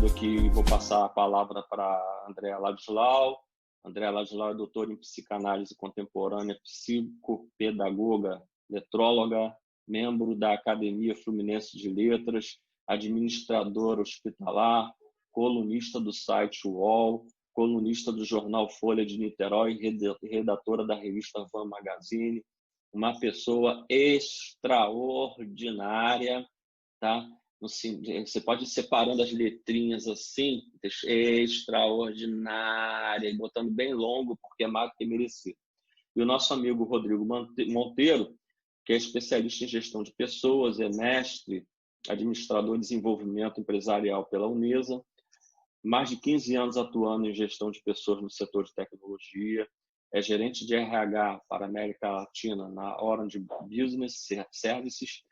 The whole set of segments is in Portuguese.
falando aqui, vou passar a palavra para a Andréa Ladislau. Andréa Ladislau é doutora em psicanálise contemporânea, psicopedagoga, letróloga, membro da Academia Fluminense de Letras, administradora hospitalar, colunista do site UOL, colunista do jornal Folha de Niterói, redatora da revista Van Magazine, uma pessoa extraordinária, tá? Você pode ir separando as letrinhas assim, extraordinária, e botando bem longo, porque é mais do que merecido. E o nosso amigo Rodrigo Monteiro, que é especialista em gestão de pessoas, é mestre, administrador de desenvolvimento empresarial pela Unesa, mais de 15 anos atuando em gestão de pessoas no setor de tecnologia, é gerente de RH para a América Latina na Orange Business Services.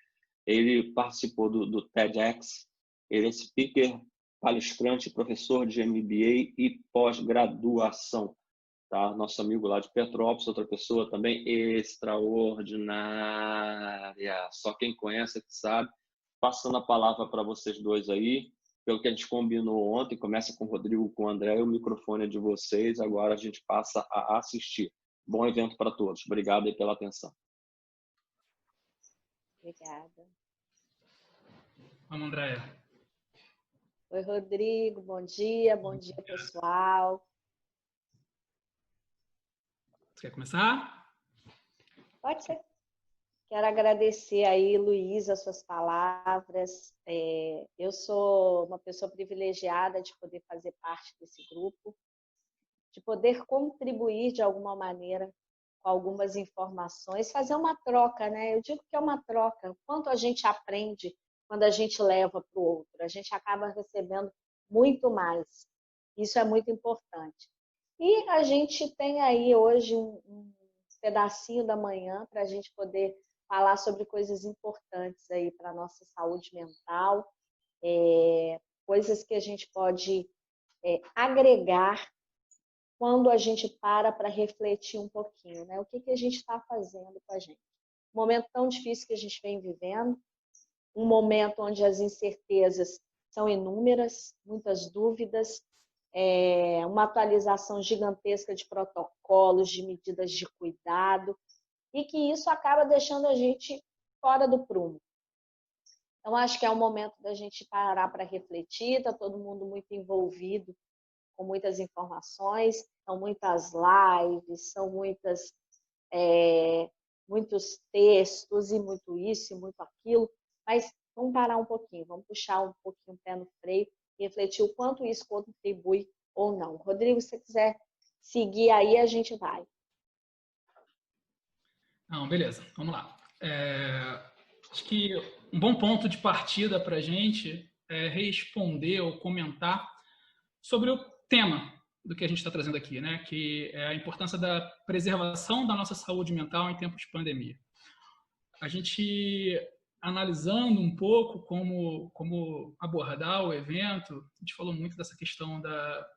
Ele participou do TEDx, ele é speaker, palestrante, professor de MBA e pós-graduação. Tá? Nosso amigo lá de Petrópolis, outra pessoa também extraordinária. Só quem conhece é que sabe. Passando a palavra para vocês dois aí, pelo que a gente combinou ontem, começa com o Rodrigo, com o André, e o microfone é de vocês. Agora a gente passa a assistir. Bom evento para todos. Obrigado aí pela atenção. Obrigada. Vamos, Andréia. Oi, Rodrigo. Bom dia, pessoal. Você quer começar? Pode ser. Quero agradecer aí, Luiz, as suas palavras. Eu sou uma pessoa privilegiada de poder fazer parte desse grupo, de poder contribuir de alguma maneira com algumas informações, fazer uma troca, né? Eu digo que é uma troca. Quanto a gente aprende quando a gente leva para o outro, a gente acaba recebendo muito mais. Isso é muito importante. E a gente tem aí hoje um pedacinho da manhã para a gente poder falar sobre coisas importantes aí para a nossa saúde mental, coisas que a gente pode agregar quando a gente para refletir um pouquinho, né? O que a gente está fazendo com a gente. Um momento tão difícil que a gente vem vivendo, um momento onde as incertezas são inúmeras, muitas dúvidas, uma atualização gigantesca de protocolos, de medidas de cuidado, e que isso acaba deixando a gente fora do prumo. Então, acho que é um momento da gente parar para refletir, está todo mundo muito envolvido com muitas informações, são muitas lives, são muitos textos, e muito isso, e muito aquilo, mas vamos parar um pouquinho, vamos puxar um pouquinho o pé no freio e refletir o quanto isso contribui ou não. Rodrigo, se você quiser seguir aí, a gente vai. Não, beleza, vamos lá. Acho que um bom ponto de partida para a gente é responder ou comentar sobre o tema do que a gente está trazendo aqui, né? Que é a importância da preservação da nossa saúde mental em tempos de pandemia. A gente, analisando um pouco como abordar o evento, a gente falou muito dessa questão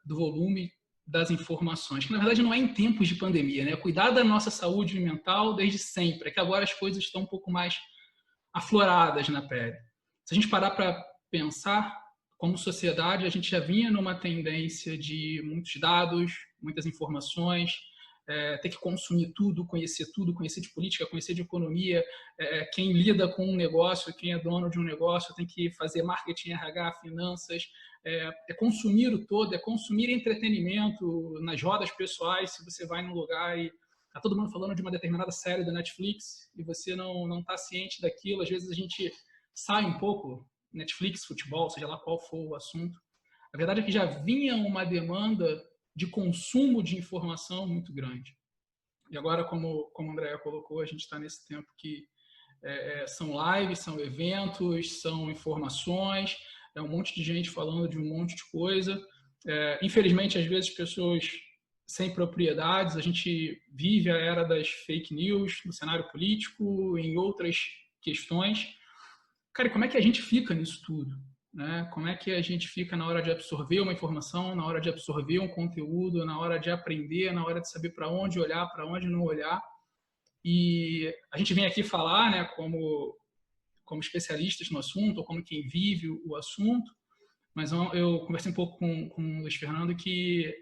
do volume das informações, que na verdade não é em tempos de pandemia, né? Cuidar da nossa saúde mental desde sempre, é que agora as coisas estão um pouco mais afloradas na pele. Se a gente parar para pensar, como sociedade, a gente já vinha numa tendência de muitos dados, muitas informações, ter que consumir tudo, conhecer de política, conhecer de economia, quem lida com um negócio, quem é dono de um negócio, tem que fazer marketing, RH, finanças, consumir o todo, consumir entretenimento nas rodas pessoais. Se você vai num lugar e está todo mundo falando de uma determinada série da Netflix e você não está ciente daquilo, às vezes a gente sai um pouco, Netflix, futebol, seja lá qual for o assunto. A verdade é que já vinha uma demanda de consumo de informação muito grande. E agora, como a Andréa colocou, a gente está nesse tempo que são lives, são eventos, são informações, um monte de gente falando de um monte de coisa. Infelizmente, às vezes, pessoas sem propriedades. A gente vive a era das fake news no cenário político, em outras questões. Cara, como é que a gente fica nisso tudo? Né? Como é que a gente fica na hora de absorver uma informação, na hora de absorver um conteúdo, na hora de aprender, na hora de saber para onde olhar, para onde não olhar? E a gente vem aqui falar, né, como especialistas no assunto, ou como quem vive o assunto, mas eu conversei um pouco com o Luiz Fernando que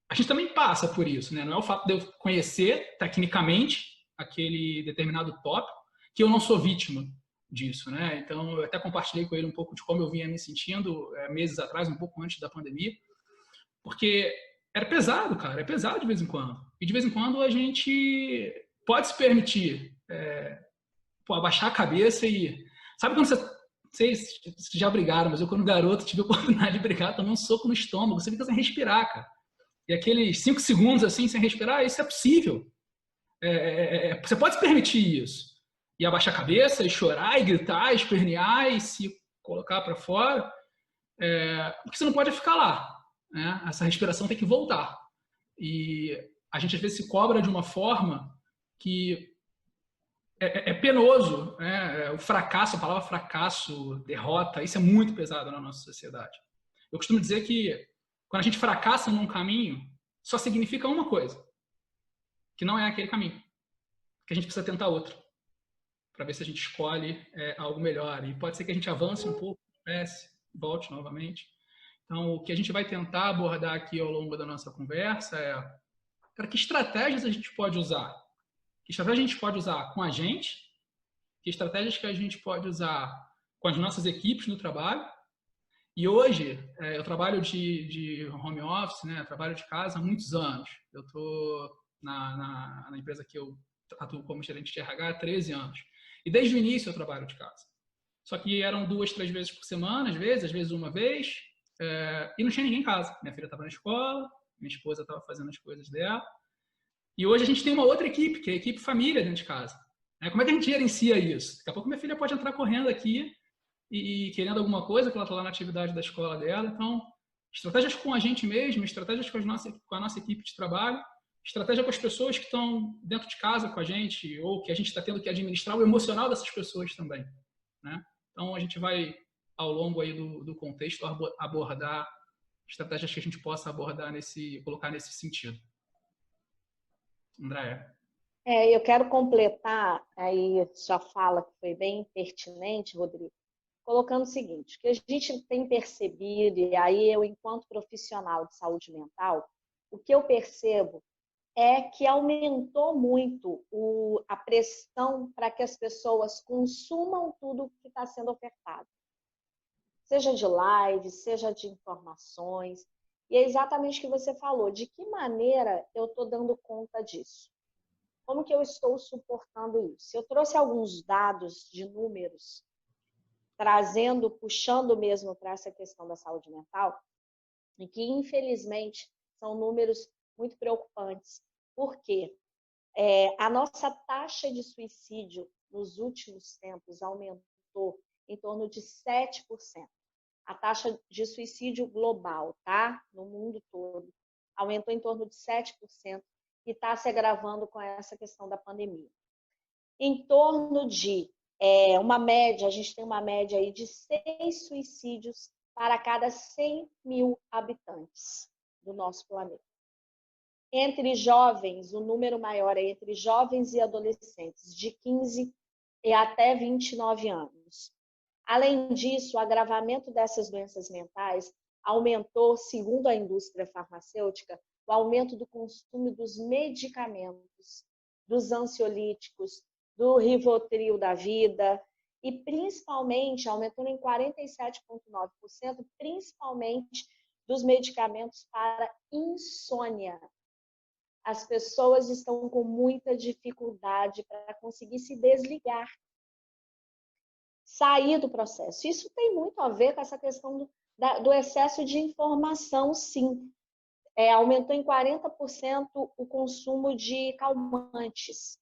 a gente também passa por isso, né? Não é o fato de eu conhecer tecnicamente aquele determinado tópico que eu não sou vítima disso, né? Então, eu até compartilhei com ele um pouco de como eu vinha me sentindo meses atrás, um pouco antes da pandemia, porque era pesado, cara, é pesado de vez em quando. E de vez em quando a gente pode se permitir abaixar a cabeça e... Sabe quando vocês já brigaram, mas eu quando garoto tive a oportunidade de brigar, tomei um soco no estômago, você fica sem respirar, cara. E aqueles 5 segundos assim, sem respirar, isso é possível. Você pode se permitir isso. E abaixar a cabeça, e chorar, e gritar, e espernear, e se colocar para fora. Porque você não pode ficar lá. Né? Essa respiração tem que voltar. E a gente às vezes se cobra de uma forma que é penoso. Né? O fracasso, a palavra fracasso, derrota, isso é muito pesado na nossa sociedade. Eu costumo dizer que quando a gente fracassa num caminho, só significa uma coisa, que não é aquele caminho, que a gente precisa tentar outro, para ver se a gente escolhe algo melhor. E pode ser que a gente avance um pouco, volte novamente. Então, o que a gente vai tentar abordar aqui ao longo da nossa conversa cara, que estratégias a gente pode usar? Que estratégias a gente pode usar com a gente? Que estratégias que a gente pode usar com as nossas equipes no trabalho? E hoje, eu trabalho de home office, né? Eu trabalho de casa há muitos anos. Eu estou na empresa que eu atuo como gerente de RH há 13 anos. E desde o início eu trabalho de casa. Só que eram 2, 3 vezes por semana, às vezes uma vez, e não tinha ninguém em casa. Minha filha estava na escola, minha esposa estava fazendo as coisas dela. E hoje a gente tem uma outra equipe, que é a equipe família dentro de casa. Como é que a gente gerencia isso? Daqui a pouco minha filha pode entrar correndo aqui e querendo alguma coisa, que ela está lá na atividade da escola dela. Então, estratégias com a gente mesmo, estratégias com a nossa equipe de trabalho, estratégia com as pessoas que estão dentro de casa com a gente, ou que a gente está tendo que administrar o emocional dessas pessoas também. Né? Então, a gente vai, ao longo aí do contexto, abordar estratégias que a gente possa abordar colocar nesse sentido. Andréa. Eu quero completar aí sua fala, que foi bem pertinente, Rodrigo, colocando o seguinte, que a gente tem percebido, e aí eu, enquanto profissional de saúde mental, o que eu percebo é que aumentou muito a pressão para que as pessoas consumam tudo que está sendo ofertado. Seja de live, seja de informações. E é exatamente o que você falou. De que maneira eu estou dando conta disso? Como que eu estou suportando isso? Eu trouxe alguns dados de números, puxando mesmo para essa questão da saúde mental, e que, infelizmente, são números muito preocupantes. Por quê? A nossa taxa de suicídio nos últimos tempos aumentou em torno de 7%. A taxa de suicídio global, tá? No mundo todo, aumentou em torno de 7% e está se agravando com essa questão da pandemia. Em torno de uma média, a gente tem uma média aí de 6 suicídios para cada 100 mil habitantes do nosso planeta. Entre jovens, o número maior é entre jovens e adolescentes, de 15 e até 29 anos. Além disso, o agravamento dessas doenças mentais aumentou, segundo a indústria farmacêutica, o aumento do consumo dos medicamentos, dos ansiolíticos, do Rivotril da vida, e principalmente, aumentou em 47,9%, principalmente dos medicamentos para insônia. As pessoas estão com muita dificuldade para conseguir se desligar, sair do processo. Isso tem muito a ver com essa questão do excesso de informação, sim. Aumentou em 40% o consumo de calmantes.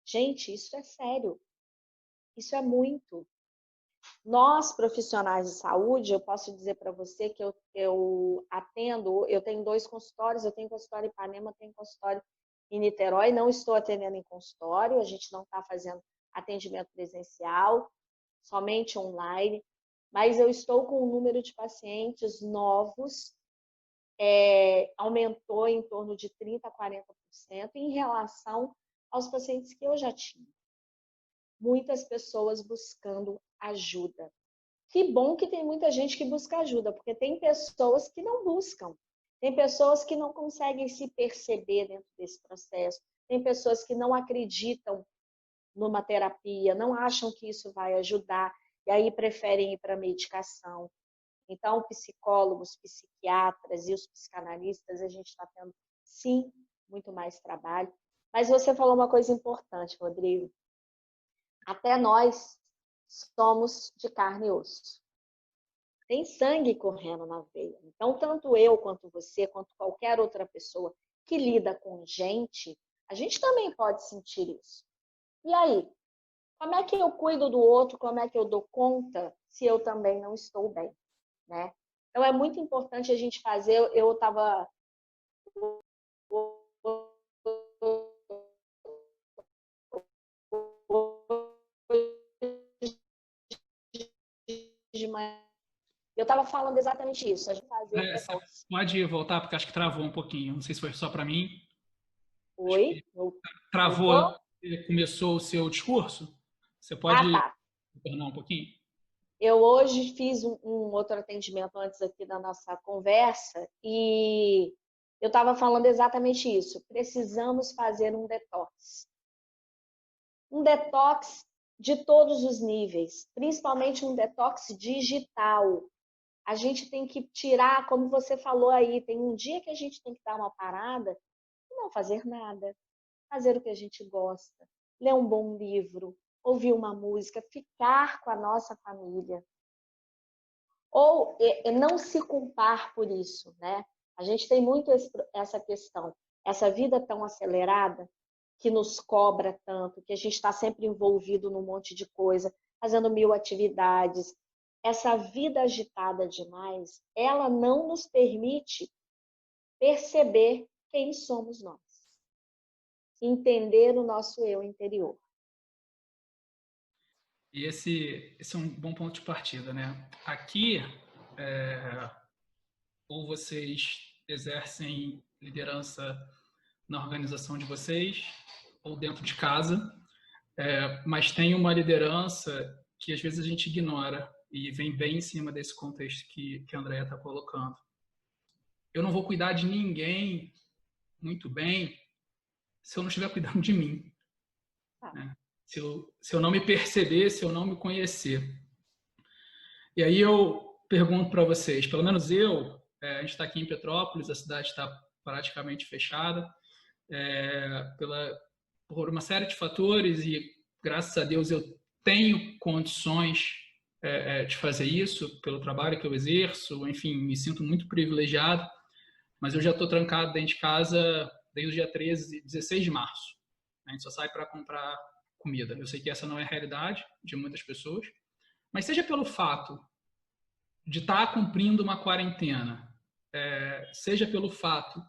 Gente, isso é sério. Isso é muito. Nós, profissionais de saúde, eu posso dizer para você que eu atendo, eu tenho 2 consultórios, eu tenho consultório em Ipanema, tenho consultório em Niterói, não estou atendendo em consultório, a gente não está fazendo atendimento presencial, somente online, mas eu estou com um número de pacientes novos, aumentou em torno de 30% a 40% em relação aos pacientes que eu já tinha. Muitas pessoas buscando ajuda. Que bom que tem muita gente que busca ajuda, porque tem pessoas que não buscam. Tem pessoas que não conseguem se perceber dentro desse processo. Tem pessoas que não acreditam numa terapia, não acham que isso vai ajudar, e aí preferem ir para a medicação. Então, psicólogos, psiquiatras e os psicanalistas, a gente está tendo, sim, muito mais trabalho. Mas você falou uma coisa importante, Rodrigo. Até nós somos de carne e osso. Tem sangue correndo na veia. Então, tanto eu, quanto você, quanto qualquer outra pessoa que lida com gente, a gente também pode sentir isso. E aí? Como é que eu cuido do outro? Como é que eu dou conta se eu também não estou bem? Né? Então, é muito importante a gente fazer. Eu estava... Eu estava falando exatamente isso. A gente fazer pode voltar, porque acho que travou um pouquinho. Não sei se foi só para mim. Oi? Travou. Começou o seu discurso? Você pode retornar um pouquinho? Eu hoje fiz um outro atendimento antes aqui da nossa conversa e eu estava falando exatamente isso. Precisamos fazer um detox. Um detox de todos os níveis, principalmente um detox digital. A gente tem que tirar, como você falou aí, tem um dia que a gente tem que dar uma parada e não fazer nada. Fazer o que a gente gosta, ler um bom livro, ouvir uma música, ficar com a nossa família. Ou não se culpar por isso, né? A gente tem muito essa questão, essa vida tão acelerada, que nos cobra tanto, que a gente está sempre envolvido num monte de coisa, fazendo 1000 atividades. Essa vida agitada demais, ela não nos permite perceber quem somos nós. Entender o nosso eu interior. E esse é um bom ponto de partida, né? Aqui, ou vocês exercem liderança na organização de vocês, ou dentro de casa, mas tem uma liderança que às vezes a gente ignora e vem bem em cima desse contexto que a Andréia está colocando. Eu não vou cuidar de ninguém muito bem se eu não estiver cuidando de mim. Né? Se eu não me perceber, se eu não me conhecer. E aí eu pergunto para vocês, pelo menos a gente está aqui em Petrópolis, a cidade está praticamente fechada, por uma série de fatores, e graças a Deus eu tenho condições de fazer isso, pelo trabalho que eu exerço, enfim, me sinto muito privilegiado, mas eu já estou trancado dentro de casa desde o dia 16 de março. A gente só sai para comprar comida. Eu sei que essa não é a realidade de muitas pessoas, mas seja pelo fato de estar cumprindo uma quarentena, seja pelo fato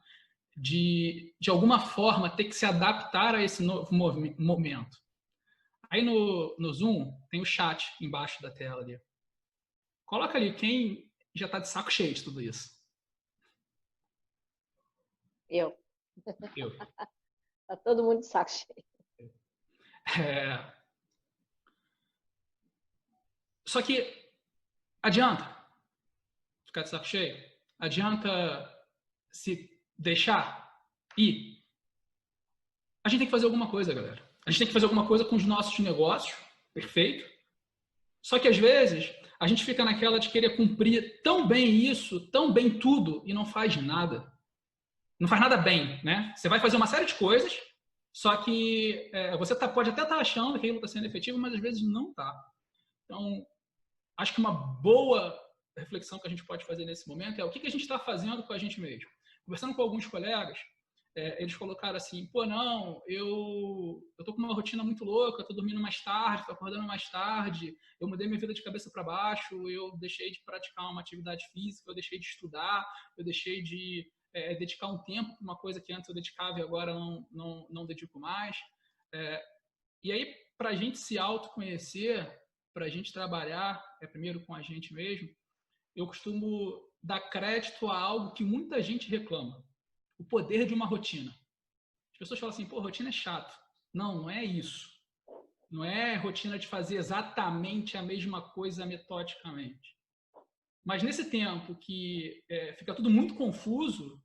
de alguma forma ter que se adaptar a esse novo momento. Aí no Zoom tem o chat embaixo da tela ali. Coloca ali quem já está de saco cheio de tudo isso. Eu. Tá todo mundo de saco cheio. Só que adianta ficar de saco cheio? Adianta se deixar ir? A gente tem que fazer alguma coisa, galera. A gente tem que fazer alguma coisa com os nossos negócios, perfeito? Só que às vezes a gente fica naquela de querer cumprir tão bem isso, tão bem tudo, e não faz nada. Não faz nada bem, né? Você vai fazer uma série de coisas, só que você pode até estar achando que aquilo está sendo efetivo, mas às vezes não está. Então, acho que uma boa reflexão que a gente pode fazer nesse momento é o que a gente está fazendo com a gente mesmo. Conversando com alguns colegas, eles colocaram assim, pô, não, eu tô com uma rotina muito louca, tô dormindo mais tarde, tô acordando mais tarde, eu mudei minha vida de cabeça para baixo, eu deixei de praticar uma atividade física, eu deixei de estudar, eu deixei de dedicar um tempo para uma coisa que antes eu dedicava e agora não dedico mais. E aí, para a gente se autoconhecer, para a gente trabalhar primeiro com a gente mesmo, eu costumo dar crédito a algo que muita gente reclama. O poder de uma rotina. As pessoas falam assim, pô, rotina é chato. Não é isso. Não é rotina de fazer exatamente a mesma coisa metodicamente. Mas nesse tempo que fica tudo muito confuso,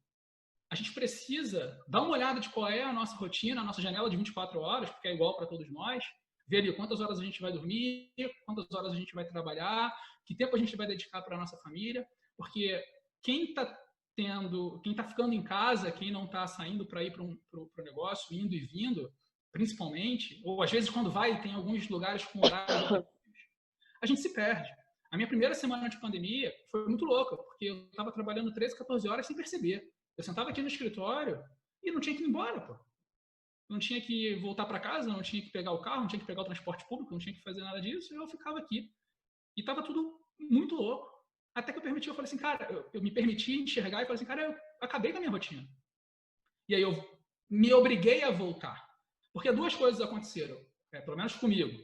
a gente precisa dar uma olhada de qual é a nossa rotina, a nossa janela de 24 horas, porque é igual para todos nós, ver ali quantas horas a gente vai dormir, quantas horas a gente vai trabalhar, que tempo a gente vai dedicar para a nossa família, porque quem está ficando em casa, quem não está saindo para ir para o negócio, indo e vindo, principalmente, ou às vezes quando vai, tem alguns lugares com horários, a gente se perde. A minha primeira semana de pandemia foi muito louca, porque eu estava trabalhando 13, 14 horas sem perceber. Eu sentava aqui no escritório e não tinha que ir embora, pô. Não tinha que voltar para casa, não tinha que pegar o carro, não tinha que pegar o transporte público, não tinha que fazer nada disso, e eu ficava aqui. E estava tudo muito louco. Até que eu falei assim, cara, eu me permiti enxergar e falei assim, cara, eu acabei com a minha rotina. E aí eu me obriguei a voltar. Porque duas coisas aconteceram, pelo menos comigo,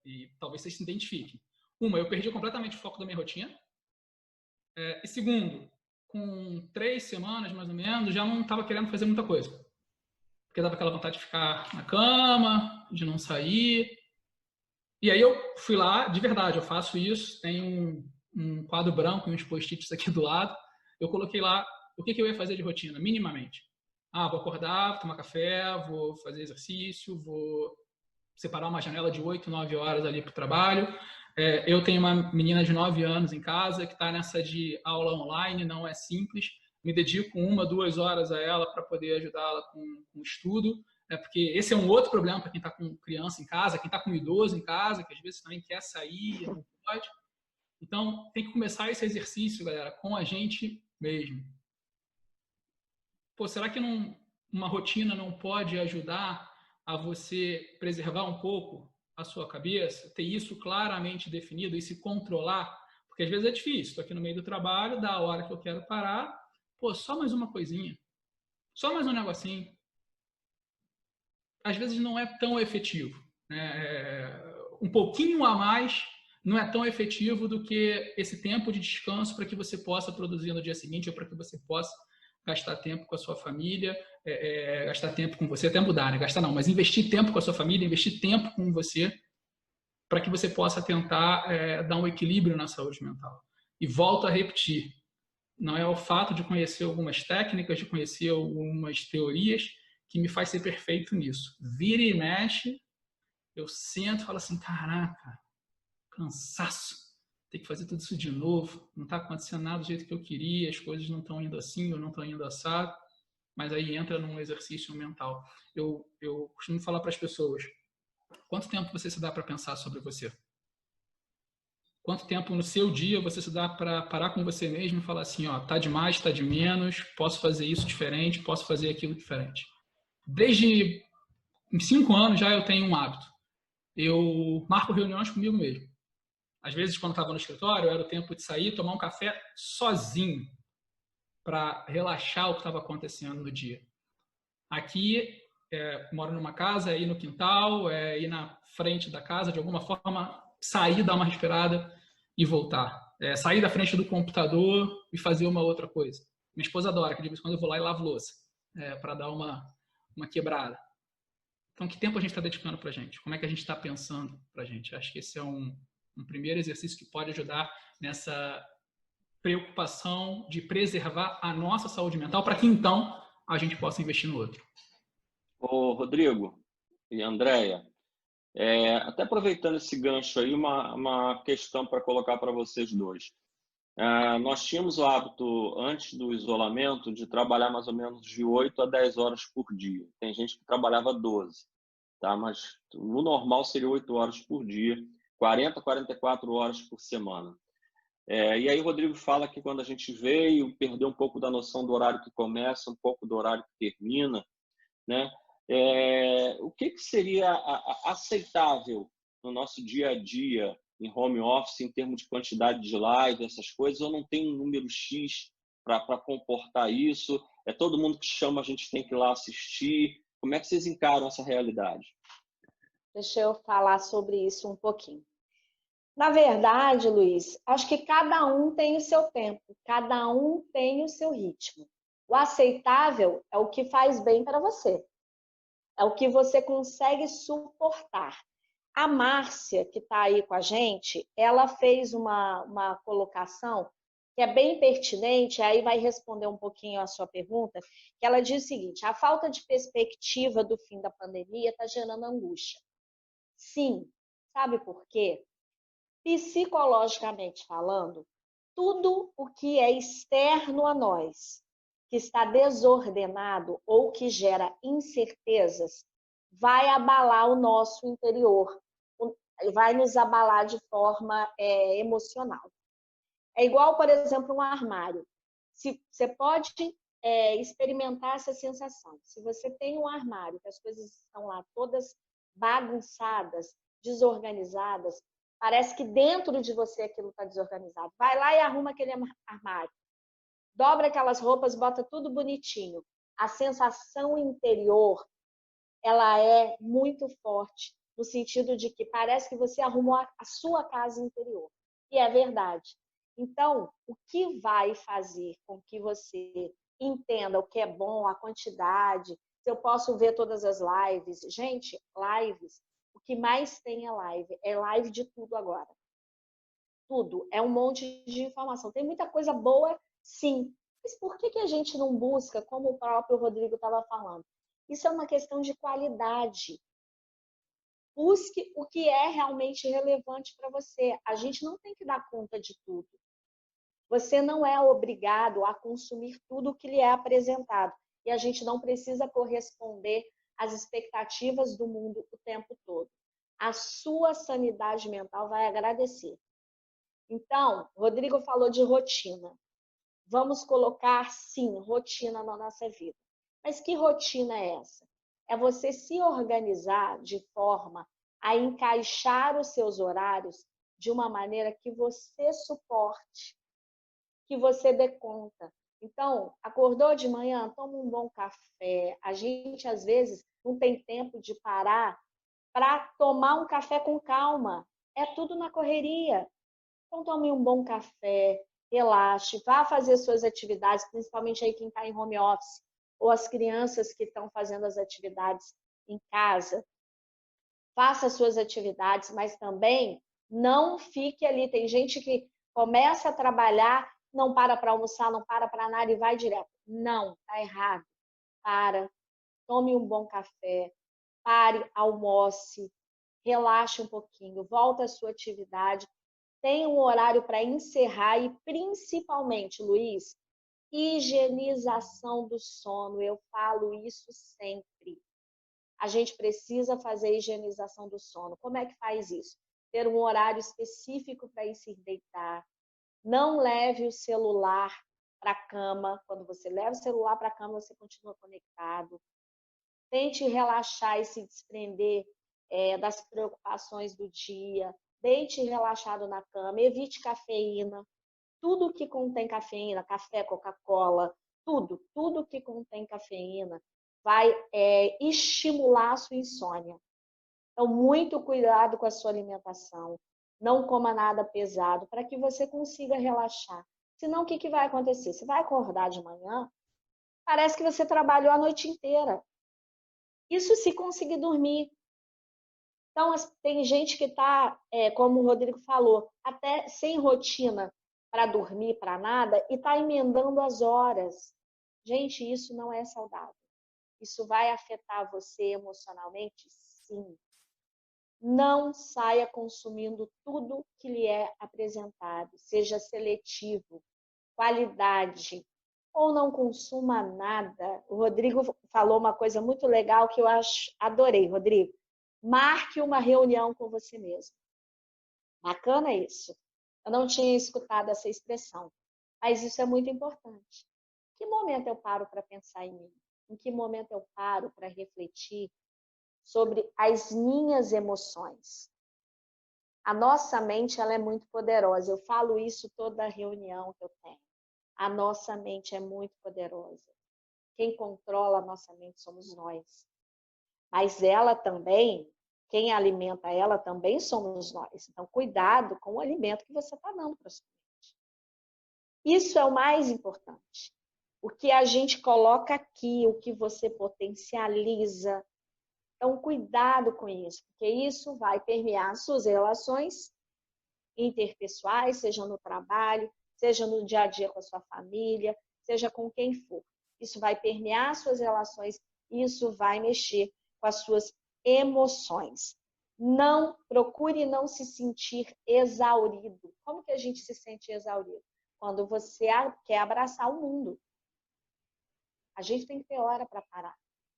e talvez vocês se identifiquem. Uma, eu perdi completamente o foco da minha rotina. E segundo, com 3 semanas, mais ou menos, já não estava querendo fazer muita coisa. Porque dava aquela vontade de ficar na cama, de não sair. E aí eu fui lá, de verdade, eu faço isso. Tem um quadro branco e uns post-its aqui do lado. Eu coloquei lá o que eu ia fazer de rotina, minimamente. Vou acordar, vou tomar café, vou fazer exercício, vou separar uma janela de 8, 9 horas ali para o trabalho. Eu tenho uma menina de 9 anos em casa que está nessa de aula online, não é simples. Me dedico 1, 2 horas a ela para poder ajudá-la com o estudo. Porque esse é um outro problema para quem está com criança em casa, quem está com idoso em casa, que às vezes também quer sair e não pode. Então, tem que começar esse exercício, galera, com a gente mesmo. Pô, será que uma rotina não pode ajudar a você preservar um pouco a sua cabeça, ter isso claramente definido e se controlar? Porque às vezes é difícil. Estou aqui no meio do trabalho, da hora que eu quero parar, pô, só mais uma coisinha, só mais um negocinho. Às vezes não é tão efetivo. Um pouquinho a mais não é tão efetivo do que esse tempo de descanso para que você possa produzir no dia seguinte ou para que você possa gastar tempo com a sua família, gastar tempo com você, até mudar, né? Gastar não, mas investir tempo com a sua família, investir tempo com você, para que você possa tentar dar um equilíbrio na saúde mental. E volto a repetir, não é o fato de conhecer algumas técnicas, de conhecer algumas teorias que me faz ser perfeito nisso. Vira e mexe, eu sento e falo assim, caraca, cansaço. Tem que fazer tudo isso de novo, não está acontecendo nada do jeito que eu queria, as coisas não estão indo assim ou não estão indo assado, mas aí entra num exercício mental. Eu costumo falar para as pessoas, quanto tempo você se dá para pensar sobre você? Quanto tempo no seu dia você se dá para parar com você mesmo e falar assim, tá de mais, tá de menos, posso fazer isso diferente, posso fazer aquilo diferente. Desde 5 anos já eu tenho um hábito. Eu marco reuniões comigo mesmo. Às vezes, quando estava no escritório, era o tempo de sair, tomar um café sozinho para relaxar o que estava acontecendo no dia. Aqui, moro numa casa, ir no quintal, ir na frente da casa, de alguma forma, sair, dar uma respirada e voltar. Sair da frente do computador e fazer uma outra coisa. Minha esposa adora, que de vez em quando eu vou lá e lavo louça, para dar uma quebrada. Então, que tempo a gente está dedicando para a gente? Como é que a gente está pensando para a gente? Acho que esse é um primeiro exercício que pode ajudar nessa preocupação de preservar a nossa saúde mental para que, então, a gente possa investir no outro. Ô, Rodrigo e Andréia, até aproveitando esse gancho aí, uma questão para colocar para vocês dois. Nós tínhamos o hábito, antes do isolamento, de trabalhar mais ou menos de 8 a 10 horas por dia. Tem gente que trabalhava 12, tá? Mas no normal seria 8 horas por dia, 40, 44 horas por semana. E aí o Rodrigo fala que quando a gente veio, perdeu um pouco da noção do horário que começa, um pouco do horário que termina, né? O que seria aceitável no nosso dia a dia, em home office, em termos de quantidade de live, essas coisas, ou não tem um número X para comportar isso? Todo mundo que chama, a gente tem que ir lá assistir. Como é que vocês encaram essa realidade? Deixa eu falar sobre isso um pouquinho. Na verdade, Luiz, acho que cada um tem o seu tempo, cada um tem o seu ritmo. O aceitável é o que faz bem para você, é o que você consegue suportar. A Márcia, que está aí com a gente, ela fez uma colocação que é bem pertinente, aí vai responder um pouquinho a sua pergunta, que ela diz o seguinte: a falta de perspectiva do fim da pandemia está gerando angústia. Sim, sabe por quê? Psicologicamente falando, tudo o que é externo a nós, que está desordenado ou que gera incertezas, vai abalar o nosso interior, vai nos abalar de forma emocional. É igual, por exemplo, um armário. Você pode experimentar essa sensação. Se você tem um armário, que as coisas estão lá todas bagunçadas, desorganizadas, parece que dentro de você aquilo está desorganizado. Vai lá e arruma aquele armário. Dobra aquelas roupas, bota tudo bonitinho. A sensação interior, ela é muito forte, no sentido de que parece que você arrumou a sua casa interior. E é verdade. Então, o que vai fazer com que você entenda o que é bom, a quantidade, se eu posso ver todas as lives. Gente, lives, o que mais tem é live de tudo agora. Tudo, é um monte de informação. Tem muita coisa boa, sim. Mas por que a gente não busca, como o próprio Rodrigo estava falando? Isso é uma questão de qualidade. Busque o que é realmente relevante para você. A gente não tem que dar conta de tudo. Você não é obrigado a consumir tudo o que lhe é apresentado. E a gente não precisa corresponder às expectativas do mundo o tempo todo. A sua sanidade mental vai agradecer. Então, Rodrigo falou de rotina. Vamos colocar, sim, rotina na nossa vida. Mas que rotina é essa? É você se organizar de forma a encaixar os seus horários de uma maneira que você suporte, que você dê conta. Então, acordou de manhã, toma um bom café. A gente, às vezes, não tem tempo de parar para tomar um café com calma. É tudo na correria. Então, tome um bom café, relaxe, vá fazer suas atividades, principalmente aí quem está em home office, ou as crianças que estão fazendo as atividades em casa. Faça suas atividades, mas também não fique ali. Tem gente que começa a trabalhar, não para almoçar, não para nada e vai direto. Não, está errado. Para, tome um bom café, pare, almoce, relaxe um pouquinho, volta à sua atividade, tenha um horário para encerrar e, principalmente, Luiz, higienização do sono. Eu falo isso sempre. A gente precisa fazer a higienização do sono. Como é que faz isso? Ter um horário específico para ir se deitar. Não leve o celular para a cama. Quando você leva o celular para a cama, você continua conectado. Tente relaxar e se desprender das preocupações do dia. Deite relaxado na cama. Evite cafeína. Tudo que contém cafeína, café, Coca-Cola, tudo que contém cafeína vai estimular a sua insônia. Então, muito cuidado com a sua alimentação. Não coma nada pesado para que você consiga relaxar. Senão, o que vai acontecer? Você vai acordar de manhã, parece que você trabalhou a noite inteira. Isso se conseguir dormir. Então, tem gente que está, como o Rodrigo falou, até sem rotina para dormir, para nada, e está emendando as horas. Gente, isso não é saudável. Isso vai afetar você emocionalmente? Sim. Não saia consumindo tudo que lhe é apresentado. Seja seletivo, qualidade, ou não consuma nada. O Rodrigo falou uma coisa muito legal que eu adorei, Rodrigo. Marque uma reunião com você mesmo. Bacana isso. Eu não tinha escutado essa expressão, mas isso é muito importante. Em que momento eu paro para pensar em mim? Em que momento eu paro para refletir sobre as minhas emoções? A nossa mente, ela é muito poderosa. Eu falo isso toda reunião que eu tenho. A nossa mente é muito poderosa. Quem controla a nossa mente somos nós. Mas ela também, quem alimenta ela também somos nós. Então, cuidado com o alimento que você está dando para a sua mente. Isso é o mais importante. O que a gente coloca aqui, o que você potencializa, Então, cuidado com isso, porque isso vai permear suas relações interpessoais, seja no trabalho, seja no dia a dia com a sua família, seja com quem for. Isso vai permear suas relações, isso vai mexer com as suas emoções. Não procure não se sentir exaurido. Como que a gente se sente exaurido? Quando você quer abraçar o mundo. A gente tem que ter hora para parar.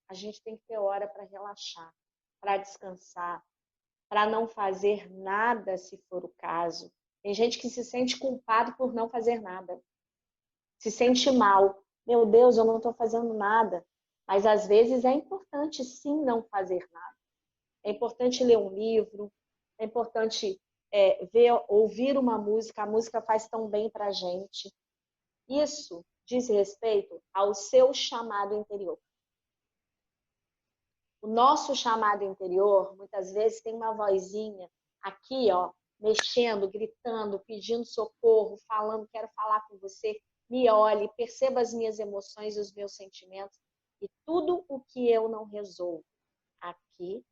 A gente tem que ter hora para relaxar, para descansar, para não fazer nada, se for o caso. Tem gente que se sente culpado por não fazer nada. Se sente mal. Meu Deus, eu não estou fazendo nada. Mas, às vezes, é importante, sim, não fazer nada. É importante ler um livro, é importante ouvir uma música. A música faz tão bem para a gente. Isso diz respeito ao seu chamado interior. O nosso chamado interior, muitas vezes, tem uma vozinha aqui, ó, mexendo, gritando, pedindo socorro, falando, quero falar com você, me olhe, perceba as minhas emoções e os meus sentimentos. E tudo o que eu não resolvo aqui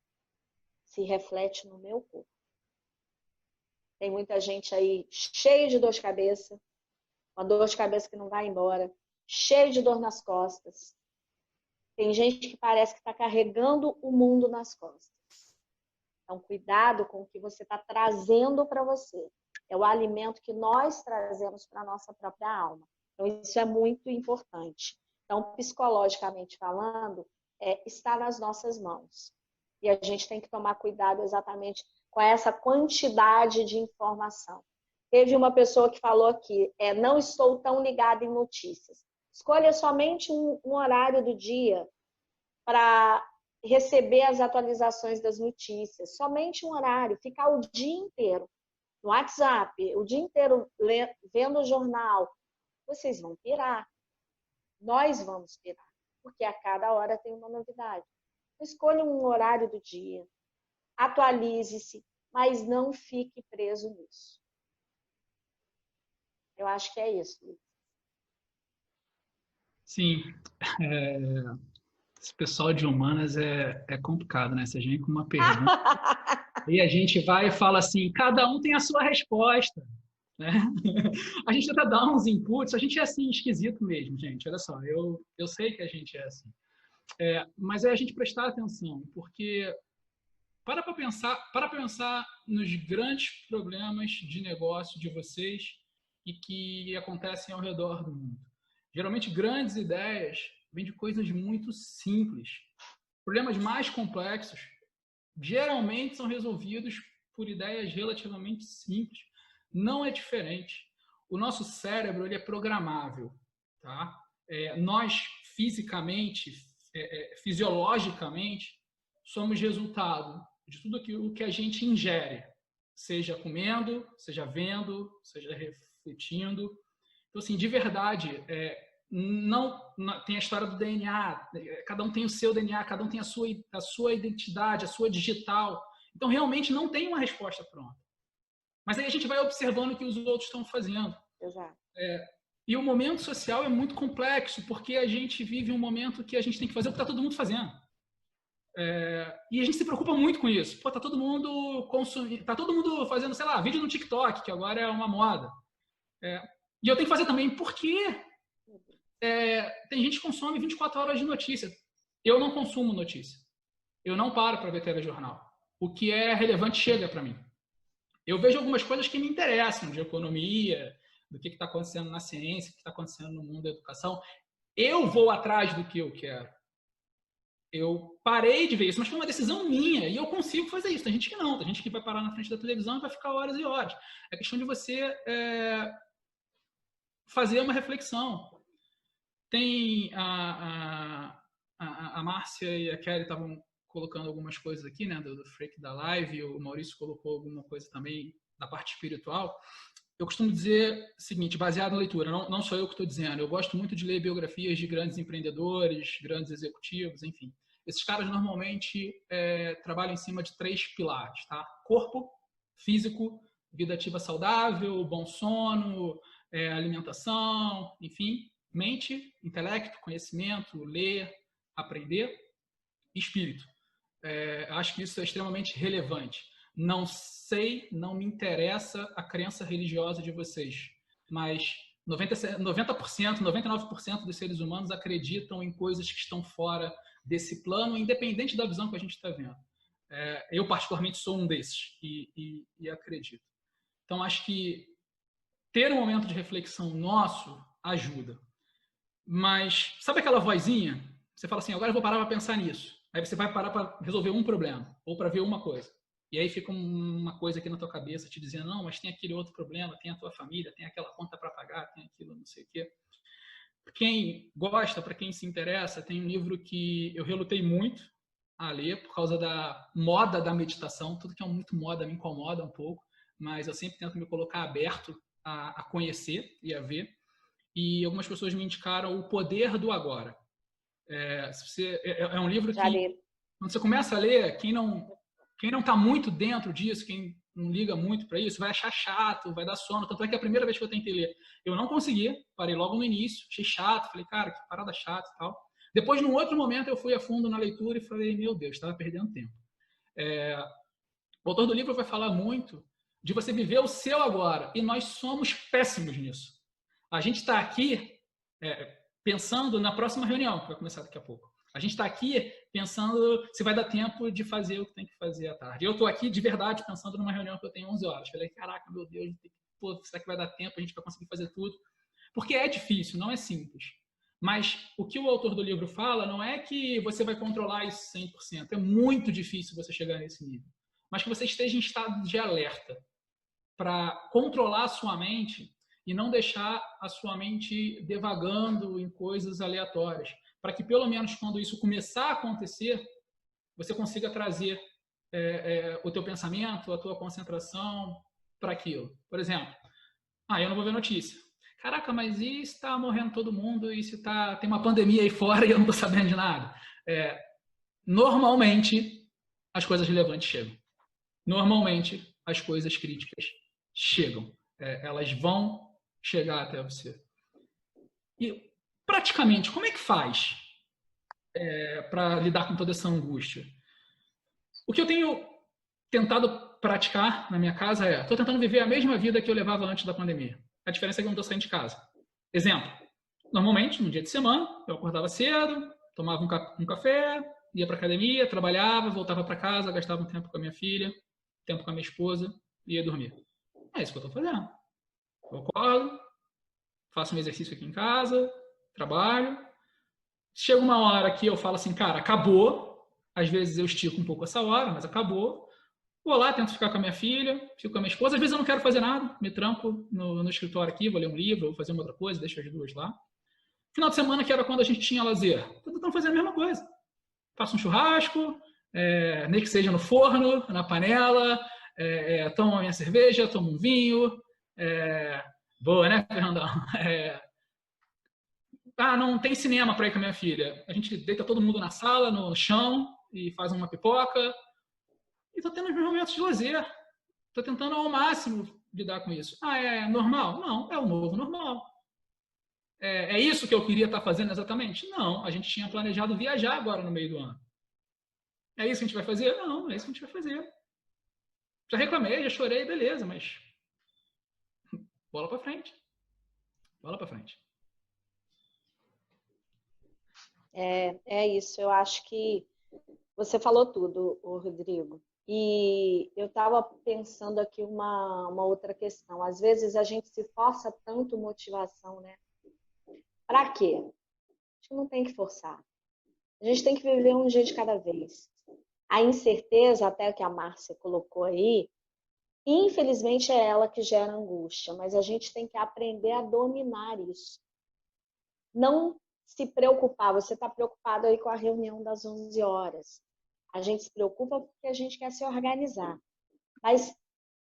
se reflete no meu corpo. Tem muita gente aí cheia de dor de cabeça, uma dor de cabeça que não vai embora, cheio de dor nas costas. Tem gente que parece que está carregando o mundo nas costas. Então, cuidado com o que você está trazendo para você. É o alimento que nós trazemos para a nossa própria alma. Então, isso é muito importante. Então, psicologicamente falando, está nas nossas mãos. E a gente tem que tomar cuidado exatamente com essa quantidade de informação. Teve uma pessoa que falou aqui, não estou tão ligada em notícias. Escolha somente um horário do dia para receber as atualizações das notícias. Somente um horário, ficar o dia inteiro no WhatsApp, o dia inteiro vendo o jornal. Vocês vão pirar. Nós vamos pirar, porque a cada hora tem uma novidade. Escolha um horário do dia, atualize-se, mas não fique preso nisso. Eu acho que é isso, Luiz. Sim. Esse pessoal de humanas é complicado, né? Se a gente com uma pergunta e a gente vai e fala assim, cada um tem a sua resposta, né? A gente tenta dar uns inputs, a gente é assim, esquisito mesmo, gente. Olha só, eu sei que a gente é assim. Mas é a gente prestar atenção, porque para pensar nos grandes problemas de negócio de vocês e que acontecem ao redor do mundo. Geralmente, grandes ideias vêm de coisas muito simples. Problemas mais complexos geralmente são resolvidos por ideias relativamente simples. Não é diferente. O nosso cérebro ele é programável. Tá? Nós, fisicamente, fisiologicamente, somos resultado de tudo aquilo que a gente ingere, seja comendo, seja vendo, seja refletindo. Então, assim, de verdade, não tem a história do DNA, cada um tem o seu DNA, cada um tem a sua identidade, a sua digital. Então, realmente não tem uma resposta pronta. Mas aí a gente vai observando o que os outros estão fazendo. Exato. E o momento social é muito complexo, porque a gente vive um momento que a gente tem que fazer o que está todo mundo fazendo. E a gente se preocupa muito com isso. Pô, tá todo mundo consumindo, tá todo mundo fazendo, sei lá, vídeo no TikTok, que agora é uma moda. E eu tenho que fazer também, porque tem gente que consome 24 horas de notícia. Eu não consumo notícia. Eu não paro para ver telejornal. O que é relevante chega para mim. Eu vejo algumas coisas que me interessam, de economia, do que está acontecendo na ciência, o que está acontecendo no mundo da educação. Eu vou atrás do que eu quero. Eu parei de ver isso, mas foi uma decisão minha e eu consigo fazer isso. Tem gente que não, tem gente que vai parar na frente da televisão e vai ficar horas e horas. É questão de você fazer uma reflexão. Tem a Márcia e a Kelly estavam colocando algumas coisas aqui, né, do Freak da Live, o Maurício colocou alguma coisa também da parte espiritual. Eu costumo dizer o seguinte, baseado na leitura, não sou eu que estou dizendo, eu gosto muito de ler biografias de grandes empreendedores, grandes executivos, enfim. Esses caras normalmente trabalham em cima de 3 pilares, tá? Corpo, físico, vida ativa saudável, bom sono, alimentação, enfim. Mente, intelecto, conhecimento, ler, aprender. Espírito. acho que isso é extremamente relevante. Não sei, não me interessa a crença religiosa de vocês, mas 90%, 99% dos seres humanos acreditam em coisas que estão fora desse plano, independente da visão que a gente está vendo. Eu, particularmente, sou um desses e acredito. Então, acho que ter um momento de reflexão nosso ajuda. Mas sabe aquela vozinha? Você fala assim, agora eu vou parar para pensar nisso. Aí você vai parar para resolver um problema ou para ver uma coisa. E aí fica uma coisa aqui na tua cabeça te dizendo, não, mas tem aquele outro problema, tem a tua família, tem aquela conta para pagar, tem aquilo, não sei o quê. Quem gosta, para quem se interessa, tem um livro que eu relutei muito a ler por causa da moda da meditação. Tudo que é muito moda me incomoda um pouco, mas eu sempre tento me colocar aberto a conhecer e a ver. E algumas pessoas me indicaram O Poder do Agora. É um livro que, quando você começa a ler, quem não está muito dentro disso, quem não liga muito para isso, vai achar chato, vai dar sono. Tanto é que a primeira vez que eu tentei ler, eu não consegui, parei logo no início, achei chato, falei, cara, que parada chata e tal. Depois, num outro momento, eu fui a fundo na leitura e falei, meu Deus, estava perdendo tempo. O autor do livro vai falar muito de você viver o seu agora, e nós somos péssimos nisso. A gente está aqui pensando na próxima reunião, que vai começar daqui a pouco. A gente está aqui pensando se vai dar tempo de fazer o que tem que fazer à tarde. Eu estou aqui de verdade pensando numa reunião que eu tenho 11 horas. Falei, caraca, meu Deus, será que vai dar tempo? A gente vai conseguir fazer tudo? Porque é difícil, não é simples. Mas o que o autor do livro fala não é que você vai controlar isso 100%. É muito difícil você chegar nesse nível. Mas que você esteja em estado de alerta para controlar a sua mente e não deixar a sua mente devagando em coisas aleatórias, para que pelo menos quando isso começar a acontecer, você consiga trazer o teu pensamento, a tua concentração para aquilo. Por exemplo, eu não vou ver notícia. Caraca, mas e se está morrendo todo mundo e se tem uma pandemia aí fora e eu não estou sabendo de nada? Normalmente, as coisas relevantes chegam. Normalmente, as coisas críticas chegam. Elas vão chegar até você. E, praticamente, como é que faz para lidar com toda essa angústia? O que eu tenho tentado praticar na minha casa estou tentando viver a mesma vida que eu levava antes da pandemia. A diferença é que eu não estou saindo de casa. Exemplo, normalmente, no dia de semana, eu acordava cedo, tomava um café, ia para academia, trabalhava, voltava para casa, gastava um tempo com a minha filha, tempo com a minha esposa e ia dormir. É isso que eu estou fazendo. Eu acordo, faço um exercício aqui em casa, trabalho. Chega uma hora que eu falo assim, cara, acabou. Às vezes eu estico um pouco essa hora, mas acabou. Vou lá, tento ficar com a minha filha, fico com a minha esposa. Às vezes eu não quero fazer nada, me tranco no escritório aqui, vou ler um livro, vou fazer uma outra coisa, deixo as duas lá. Final de semana, que era quando a gente tinha lazer, estou tentando fazer a mesma coisa. Faço um churrasco, nem que seja no forno, na panela, tomo a minha cerveja, tomo um vinho. Boa, né, Fernandão? Não tem cinema para ir com a minha filha. A gente deita todo mundo na sala, no chão, e faz uma pipoca. E estou tendo os meus momentos de lazer. Estou tentando ao máximo lidar com isso. É normal? Não, é o novo normal. É isso que eu queria estar fazendo exatamente? Não, a gente tinha planejado viajar agora no meio do ano. É isso que a gente vai fazer? Não, é isso que a gente vai fazer. Já reclamei, já chorei, beleza, mas bola para frente. Bola para frente. É isso, eu acho que você falou tudo, Rodrigo. E eu estava pensando aqui uma outra questão. Às vezes a gente se força tanto motivação, né? Para quê? Acho que não tem que forçar. A gente tem que viver um dia de cada vez. A incerteza, até que a Márcia colocou aí, infelizmente é ela que gera angústia, mas a gente tem que aprender a dominar isso. Não se preocupar. Você está preocupado aí com a reunião das 11 horas. A gente se preocupa porque a gente quer se organizar. Mas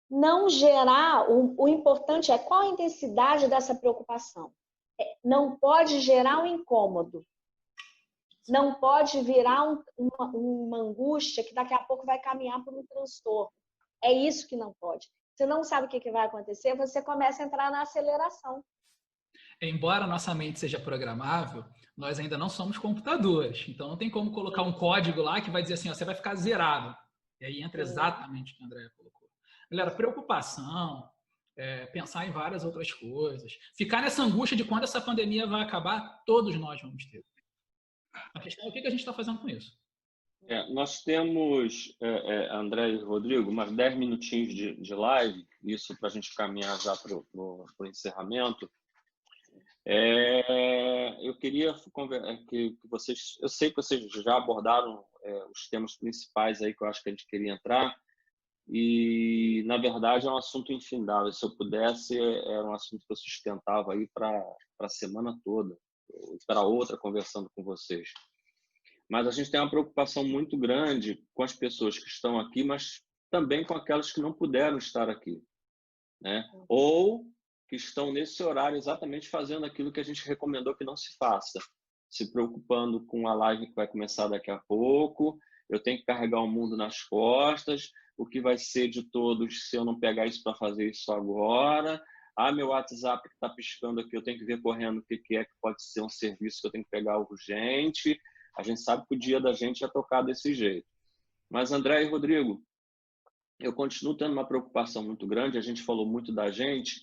não gerar... O importante é qual a intensidade dessa preocupação. Não pode gerar um incômodo. Não pode virar uma angústia que daqui a pouco vai caminhar para um transtorno. É isso que não pode. Você não sabe o que vai acontecer, você começa a entrar na aceleração. embora nossa mente seja programável, nós ainda não somos computadores. Então, não tem como colocar um código lá que vai dizer assim, ó, você vai ficar zerado. E aí entra exatamente o que a Andrea colocou. Galera, preocupação, pensar em várias outras coisas. Ficar nessa angústia de quando essa pandemia vai acabar, todos nós vamos ter. A questão é o que a gente está fazendo com isso. Nós temos, André e Rodrigo, mais 10 minutinhos de live, isso para a gente caminhar já para o encerramento. Eu queria que vocês, eu sei que vocês já abordaram os temas principais aí que eu acho que a gente queria entrar, e na verdade é um assunto infindável. Se eu pudesse, era um assunto que eu sustentava aí para a semana toda, para outra conversando com vocês. Mas a gente tem uma preocupação muito grande com as pessoas que estão aqui, mas também com aquelas que não puderam estar aqui, né? Ou que estão nesse horário exatamente fazendo aquilo que a gente recomendou que não se faça, se preocupando com a live que vai começar daqui a pouco. Eu tenho que carregar o mundo nas costas. O que vai ser de todos se eu não pegar isso para fazer isso agora? Meu WhatsApp está piscando aqui, eu tenho que ver correndo o que é que pode ser um serviço que eu tenho que pegar urgente. A gente sabe que o dia da gente é tocar desse jeito. Mas, André e Rodrigo, eu continuo tendo uma preocupação muito grande. A gente falou muito da gente,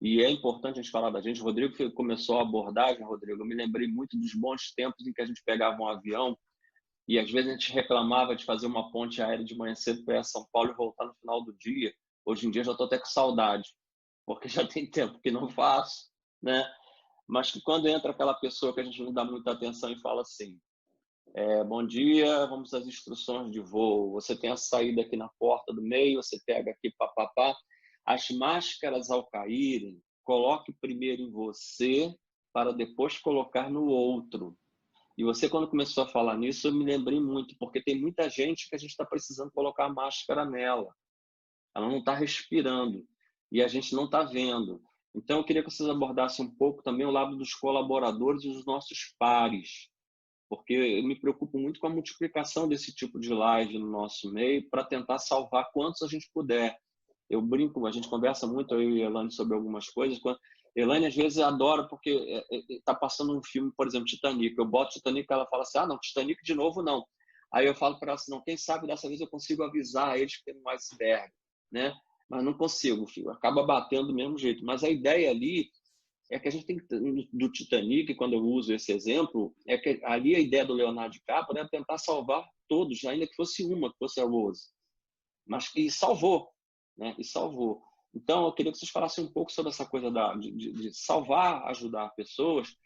e é importante a gente falar da gente. O Rodrigo começou a abordagem, Rodrigo. Eu me lembrei muito dos bons tempos em que a gente pegava um avião e, às vezes, a gente reclamava de fazer uma ponte aérea de manhã cedo para ir a São Paulo e voltar no final do dia. Hoje em dia, já estou até com saudade, porque já tem tempo que não faço, né? Mas que quando entra aquela pessoa que a gente não dá muita atenção e fala assim: bom dia, vamos às instruções de voo. Você tem a saída aqui na porta do meio, você pega aqui, papapá. As máscaras, ao caírem, coloque primeiro em você para depois colocar no outro. E você, quando começou a falar nisso, eu me lembrei muito, porque tem muita gente que a gente está precisando colocar a máscara nela. Ela não está respirando e a gente não está vendo. Então, eu queria que vocês abordassem um pouco também o lado dos colaboradores e dos nossos pares, porque eu me preocupo muito com a multiplicação desse tipo de live no nosso meio para tentar salvar quantos a gente puder. Eu brinco, a gente conversa muito, eu e a Elaine, sobre algumas coisas. Elaine, às vezes, adora porque está passando um filme, por exemplo, Titanic. Eu boto Titanic e ela fala assim, não, Titanic de novo não. Aí eu falo para ela assim, não, quem sabe dessa vez eu consigo avisar eles que tem um iceberg, né? Mas não consigo, filho. Acaba batendo do mesmo jeito. Mas a ideia ali é que a gente tem do Titanic, quando eu uso esse exemplo, é que ali a ideia do Leonardo DiCaprio era tentar salvar todos, ainda que fosse uma, que fosse a Rose. Mas que salvou, né? E salvou. Então, eu queria que vocês falassem um pouco sobre essa coisa de salvar, ajudar pessoas,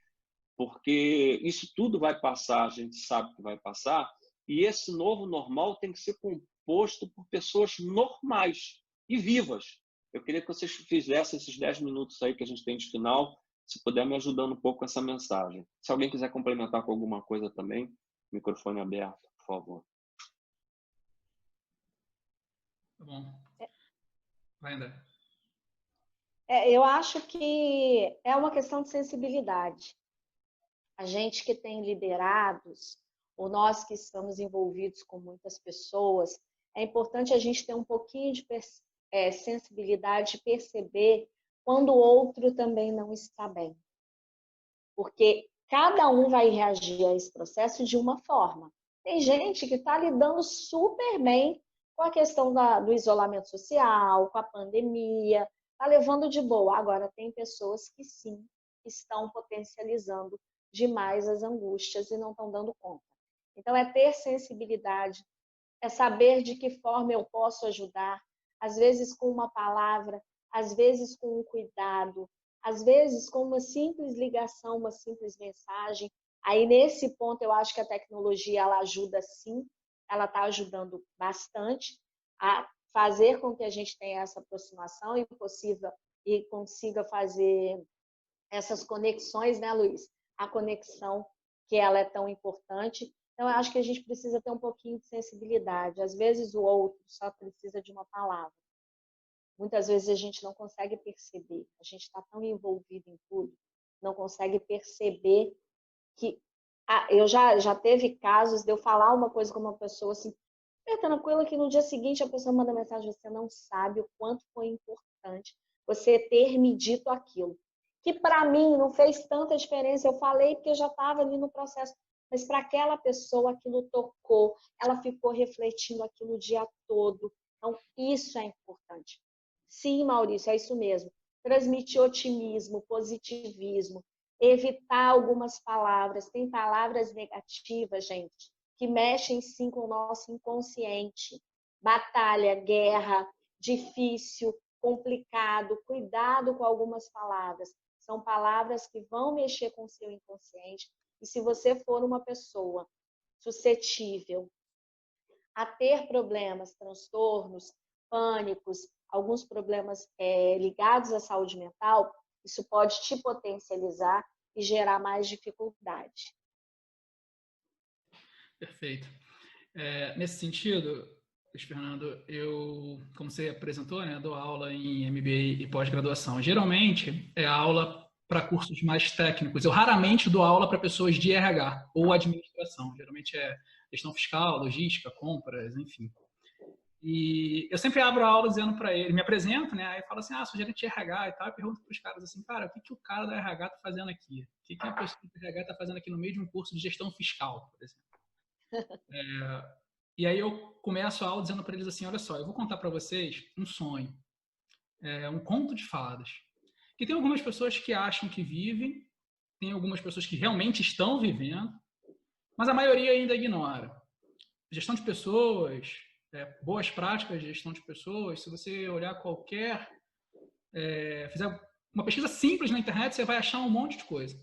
porque isso tudo vai passar, a gente sabe que vai passar, e esse novo normal tem que ser composto por pessoas normais e vivas. Eu queria que vocês fizessem esses 10 minutos aí que a gente tem de final, se puder me ajudando um pouco com essa mensagem. Se alguém quiser complementar com alguma coisa também, microfone aberto, por favor. Tá bom. Vai, André. Eu acho que é uma questão de sensibilidade. A gente que tem liderados, ou nós que estamos envolvidos com muitas pessoas, é importante a gente ter um pouquinho de sensibilidade de perceber quando o outro também não está bem. Porque cada um vai reagir a esse processo de uma forma. Tem gente que está lidando super bem com a questão do isolamento social, com a pandemia, está levando de boa. Agora, tem pessoas que sim, estão potencializando demais as angústias e não estão dando conta. Então, é ter sensibilidade, é saber de que forma eu posso ajudar, às vezes com uma palavra, às vezes com um cuidado, às vezes com uma simples ligação, uma simples mensagem. Aí, nesse ponto, eu acho que a tecnologia ela ajuda sim, ela está ajudando bastante a fazer com que a gente tenha essa aproximação e consiga fazer essas conexões, né, Luiz? A conexão, que ela é tão importante. Então, eu acho que a gente precisa ter um pouquinho de sensibilidade. Às vezes, o outro só precisa de uma palavra. Muitas vezes, a gente não consegue perceber. A gente está tão envolvido em tudo, não consegue perceber que... eu já teve casos de eu falar uma coisa com uma pessoa assim, tranquila, que no dia seguinte a pessoa manda mensagem, você não sabe o quanto foi importante você ter me dito aquilo. que para mim não fez tanta diferença. Eu falei porque eu já estava ali no processo, mas para aquela pessoa aquilo tocou, ela ficou refletindo aquilo o dia todo. Então, isso é importante. Sim, Maurício, é isso mesmo. Transmitir otimismo, positivismo, evitar algumas palavras. Tem palavras negativas, gente, que mexem sim com o nosso inconsciente. Batalha, guerra, difícil, complicado. Cuidado com algumas palavras. São palavras que vão mexer com o seu inconsciente. E se você for uma pessoa suscetível a ter problemas, transtornos, pânicos, alguns problemas ligados à saúde mental, isso pode te potencializar e gerar mais dificuldade. Perfeito. Nesse sentido, Fernando, eu, como você apresentou, né, dou aula em MBA e pós-graduação. Geralmente é aula para cursos mais técnicos. Eu raramente dou aula para pessoas de RH ou administração. Geralmente é gestão fiscal, logística, compras, enfim. E eu sempre abro a aula dizendo para ele, me apresento, né? Aí eu falo assim, sou gerente de RH e tal. E pergunto para os caras assim, cara, o que o cara da RH está fazendo aqui? O que a pessoa do RH está fazendo aqui no meio de um curso de gestão fiscal, por exemplo? E aí eu começo a aula dizendo para eles assim, olha só, eu vou contar para vocês um sonho, um conto de fadas. Que tem algumas pessoas que acham que vivem, tem algumas pessoas que realmente estão vivendo, mas a maioria ainda ignora. Gestão de pessoas, boas práticas de gestão de pessoas, se você olhar fizer uma pesquisa simples na internet, você vai achar um monte de coisa.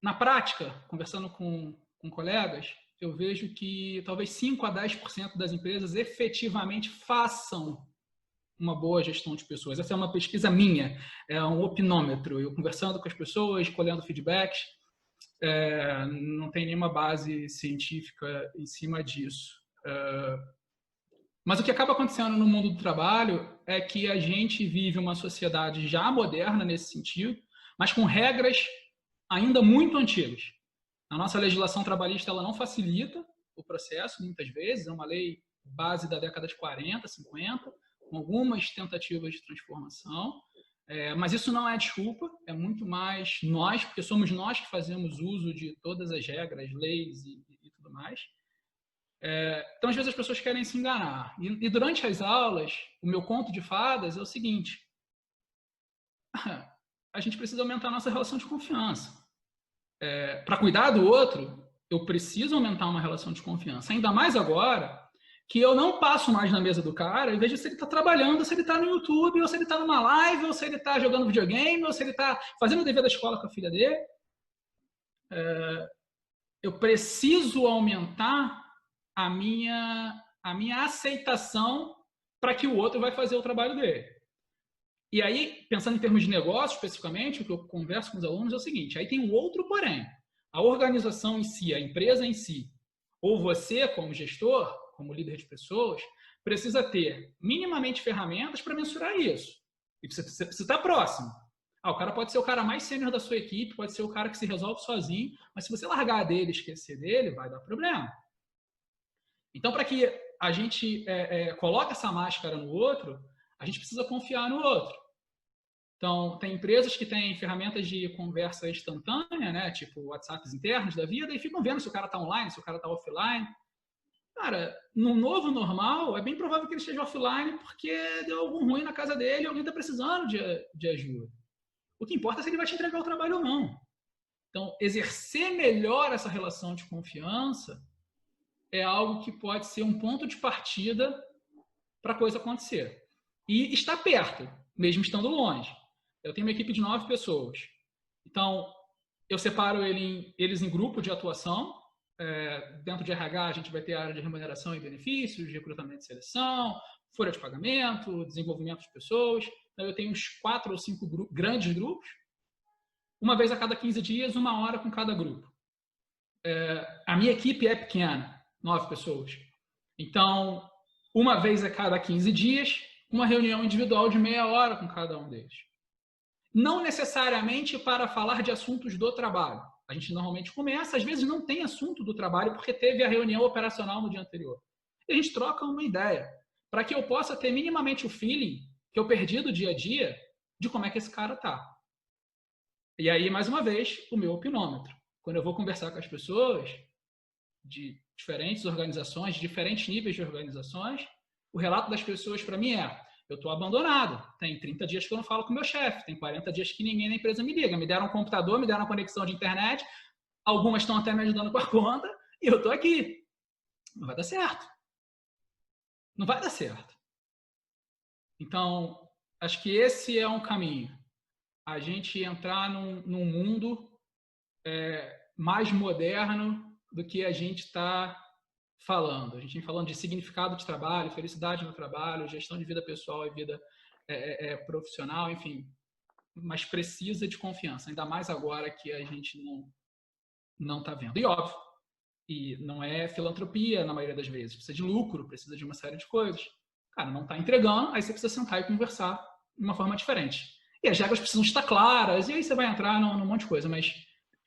Na prática, conversando com colegas, eu vejo que talvez 5 a 10% das empresas efetivamente façam uma boa gestão de pessoas. Essa é uma pesquisa minha, é um opinômetro. Eu conversando com as pessoas, colhendo feedbacks, não tem nenhuma base científica em cima disso. Mas o que acaba acontecendo no mundo do trabalho é que a gente vive uma sociedade já moderna nesse sentido, mas com regras ainda muito antigas. A nossa legislação trabalhista ela não facilita o processo, muitas vezes. É uma lei base da década de 40, 50, com algumas tentativas de transformação. Mas isso não é desculpa, é muito mais nós, porque somos nós que fazemos uso de todas as regras, leis e tudo mais. Então, às vezes, as pessoas querem se enganar. E durante as aulas, o meu conto de fadas é o seguinte. A gente precisa aumentar a nossa relação de confiança. Para cuidar do outro, eu preciso aumentar uma relação de confiança. Ainda mais agora que eu não passo mais na mesa do cara e vejo se ele está trabalhando, se ele está no YouTube, ou se ele está numa live, ou se ele está jogando videogame, ou se ele está fazendo o dever da escola com a filha dele. Eu preciso aumentar a minha aceitação para que o outro vai fazer o trabalho dele. E aí, pensando em termos de negócio especificamente, o que eu converso com os alunos é o seguinte, aí tem um outro porém. A organização em si, a empresa em si, ou você como gestor, como líder de pessoas, precisa ter minimamente ferramentas para mensurar isso. E você precisa estar próximo. O cara pode ser o cara mais sênior da sua equipe, pode ser o cara que se resolve sozinho, mas se você largar dele e esquecer dele, vai dar problema. Então, para que a gente coloque essa máscara no outro, a gente precisa confiar no outro. Então, tem empresas que têm ferramentas de conversa instantânea, né? Tipo WhatsApps internos da vida, e ficam vendo se o cara está online, se o cara está offline. Cara, no novo normal, é bem provável que ele esteja offline porque deu algum ruim na casa dele e alguém está precisando de ajuda. O que importa é se ele vai te entregar o trabalho ou não. Então, exercer melhor essa relação de confiança é algo que pode ser um ponto de partida para a coisa acontecer. E está perto, mesmo estando longe. Eu tenho uma equipe de 9 pessoas. Então, eu separo eles em grupo de atuação. Dentro de RH, a gente vai ter a área de remuneração e benefícios, recrutamento e seleção, folha de pagamento, desenvolvimento de pessoas. Então, eu tenho uns 4 ou 5 grandes grupos. Uma vez a cada 15 dias, 1 hora com cada grupo. A minha equipe é pequena, 9 pessoas. Então, uma vez a cada 15 dias, uma reunião individual de meia hora com cada um deles. Não necessariamente para falar de assuntos do trabalho. A gente normalmente começa, às vezes não tem assunto do trabalho porque teve a reunião operacional no dia anterior. E a gente troca uma ideia, para que eu possa ter minimamente o feeling que eu perdi do dia a dia de como é que esse cara está. E aí, mais uma vez, o meu opinômetro. Quando eu vou conversar com as pessoas de diferentes organizações, de diferentes níveis de organizações, o relato das pessoas para mim é: eu estou abandonado, tem 30 dias que eu não falo com o meu chefe, tem 40 dias que ninguém na empresa me liga, me deram um computador, me deram uma conexão de internet, algumas estão até me ajudando com a conta, e eu estou aqui. Não vai dar certo. Não vai dar certo. Então, acho que esse é um caminho. A gente entrar num mundo mais moderno do que a gente está falando. A gente vem falando de significado de trabalho, felicidade no trabalho, gestão de vida pessoal e vida profissional, enfim, mas precisa de confiança, ainda mais agora que a gente não está vendo. E óbvio, e não é filantropia na maioria das vezes, precisa de lucro, precisa de uma série de coisas. Cara, não está entregando, aí você precisa sentar e conversar de uma forma diferente. E as regras precisam estar claras, e aí você vai entrar num monte de coisa, mas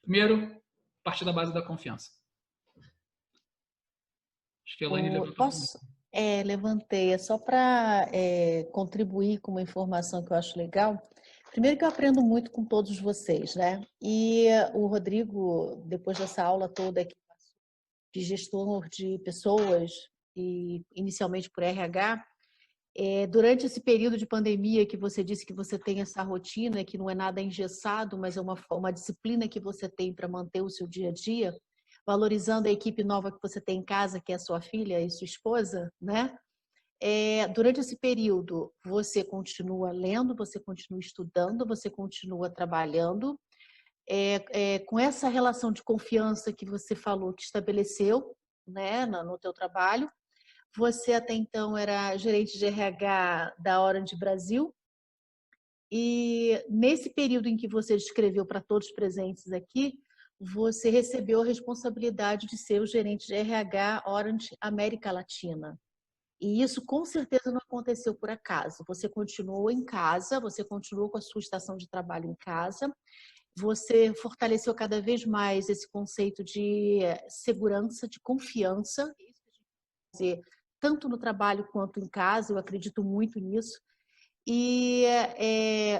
primeiro, partir da base da confiança. Acho que a Elaine levantou. Levantei. É só para contribuir com uma informação que eu acho legal. Primeiro que eu aprendo muito com todos vocês, né? E o Rodrigo, depois dessa aula toda aqui de gestor de pessoas e inicialmente por RH, durante esse período de pandemia que você disse que você tem essa rotina, que não é nada engessado, mas é uma disciplina que você tem para manter o seu dia a dia, valorizando a equipe nova que você tem em casa, que é a sua filha e sua esposa, né? Durante esse período, você continua lendo, você continua estudando, você continua trabalhando, com essa relação de confiança que você falou, que estabeleceu, né, no teu trabalho. Você até então era gerente de RH da Orange Brasil, e nesse período em que você descreveu para todos presentes aqui, você recebeu a responsabilidade de ser o gerente de RH Orange América Latina. E isso com certeza não aconteceu por acaso. Você continuou em casa, você continuou com a sua estação de trabalho em casa, você fortaleceu cada vez mais esse conceito de segurança, de confiança, tanto no trabalho quanto em casa, eu acredito muito nisso. E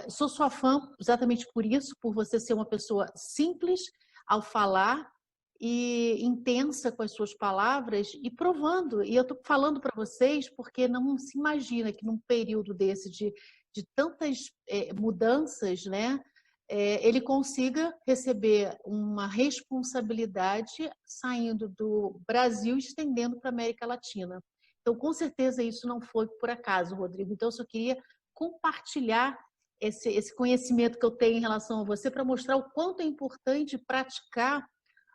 sou sua fã exatamente por isso, por você ser uma pessoa simples ao falar e intensa com as suas palavras e provando. E eu estou falando para vocês porque não se imagina que num período desse de tantas mudanças, né, ele consiga receber uma responsabilidade saindo do Brasil e estendendo para a América Latina. Então, com certeza, isso não foi por acaso, Rodrigo. Então, eu só queria compartilhar esse conhecimento que eu tenho em relação a você para mostrar o quanto é importante praticar